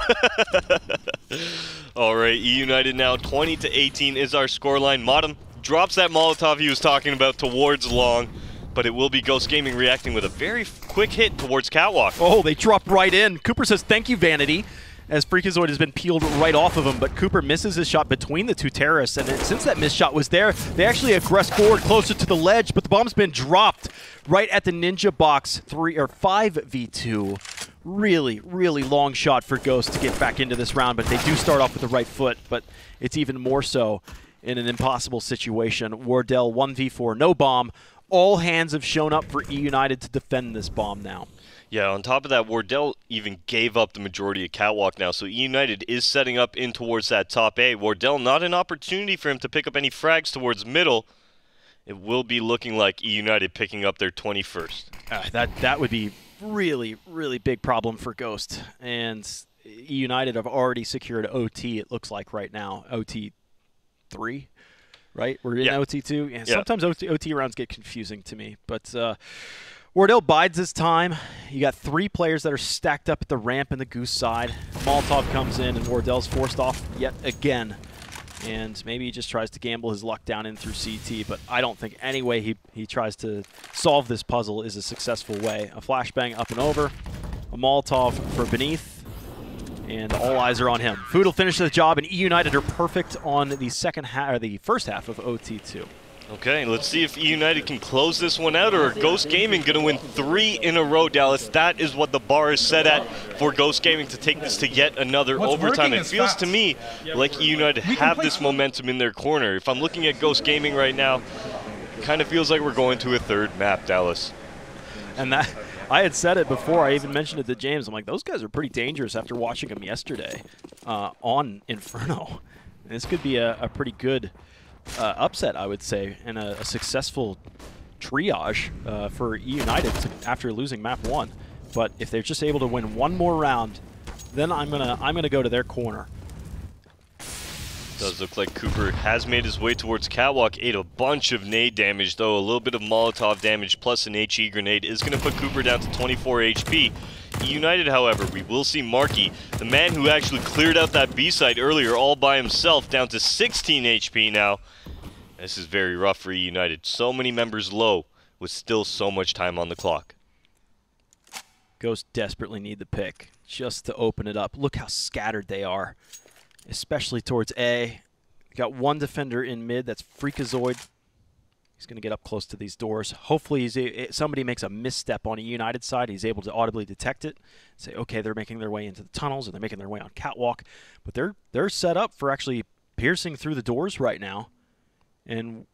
All right, eUnited now 20-18 is our scoreline. Modem drops that Molotov he was talking about towards long, but it will be Ghost Gaming reacting with a very quick hit towards Catwalk. Oh, they dropped right in. Cooper says, thank you, Vanity, as Freakazoid has been peeled right off of him, but Cooper misses his shot between the two terrorists, and since that missed shot was there, they actually aggress forward closer to the ledge, but the bomb's been dropped right at the Ninja box 5v2. Really, really long shot for Ghost to get back into this round, but they do start off with the right foot, but it's even more so in an impossible situation. Wardell 1v4, no bomb. All hands have shown up for eUnited to defend this bomb now. Yeah, on top of that, Wardell even gave up the majority of Catwalk now, so eUnited is setting up in towards that top A. Wardell, not an opportunity for him to pick up any frags towards middle. It will be looking like eUnited picking up their 21st. That would be really, really big problem for Ghost. And eUnited have already secured OT, it looks like right now. OT 3, right? We're in OT 2. Yeah, sometimes OT rounds get confusing to me. But Wardell bides his time. You got 3 players that are stacked up at the ramp and the goose side. Molotov comes in and Wardell's forced off yet again. And maybe he just tries to gamble his luck down in through CT, but I don't think any way he tries to solve this puzzle is a successful way. A flashbang up and over, a Molotov for beneath, and all eyes are on him. Food will finish the job, and eUnited are perfect on the first half of OT2. Okay, let's see if eUnited can close this one out, or are Ghost Gaming going to win 3 in a row, Dallas. That is what the bar is set at for Ghost Gaming to take this to yet another overtime. It feels to me like eUnited have this momentum in their corner. If I'm looking at Ghost Gaming right now, it kind of feels like we're going to a 3rd map, Dallas. And that, I had said it before, I even mentioned it to James. I'm like, those guys are pretty dangerous after watching them yesterday on Inferno. And this could be a pretty good upset, I would say, and a successful triage for eUnited after losing map 1. But if they're just able to win one more round, then I'm gonna go to their corner. Does look like Cooper has made his way towards Catwalk. Ate a bunch of nade damage, though. A little bit of Molotov damage plus an HE grenade is going to put Cooper down to 24 HP. eUnited, however, we will see Marky, the man who actually cleared out that B site earlier all by himself, down to 16 HP now. This is very rough for eUnited. So many members low with still so much time on the clock. Ghost desperately need the pick just to open it up. Look how scattered they are, especially towards A. Got one defender in mid, that's Freakazoid. He's going to get up close to these doors. Hopefully somebody makes a misstep on a eUnited side. He's able to audibly detect it. Say, okay, they're making their way into the tunnels, or they're making their way on Catwalk. But they're set up for actually piercing through the doors right now. And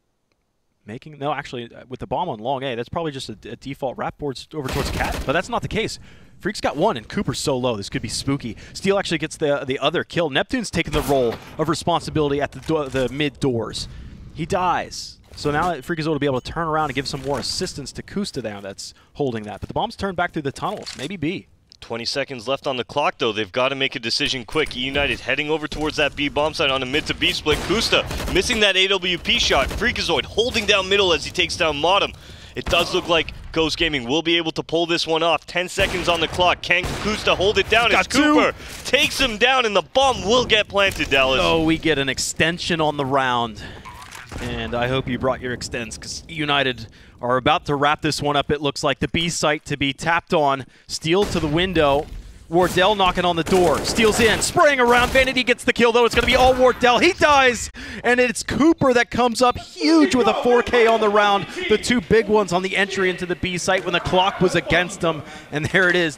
making, no, actually, with the bomb on long A, that's probably just a default wrap boards over towards Cat. But that's not the case. Freak's got one, and Cooper's so low. This could be spooky. Steel actually gets the other kill. Neptune's taken the role of responsibility at the mid doors. He dies. So now Freakazoid will be able to turn around and give some more assistance to Kusta down that's holding that. But the bomb's turned back through the tunnels. Maybe B. 20 seconds left on the clock, though. They've got to make a decision quick. eUnited heading over towards that B bomb site on a mid to B split. Kusta missing that AWP shot. Freakazoid holding down middle as he takes down Modem. It does look like Ghost Gaming will be able to pull this one off. 10 seconds on the clock. Can Kusta hold it down? It's Cooper. Takes him down, and the bomb will get planted, Dallas. Oh, we get an extension on the round. And I hope you brought your extends, because eUnited are about to wrap this one up. It looks like the B site to be tapped on. Steel to the window. Wardell knocking on the door. Steel's in, spraying around. Vanity gets the kill, though. It's going to be all Wardell. He dies, and it's Cooper that comes up huge with a 4K on the round. The two big ones on the entry into the B site when the clock was against him. And there it is.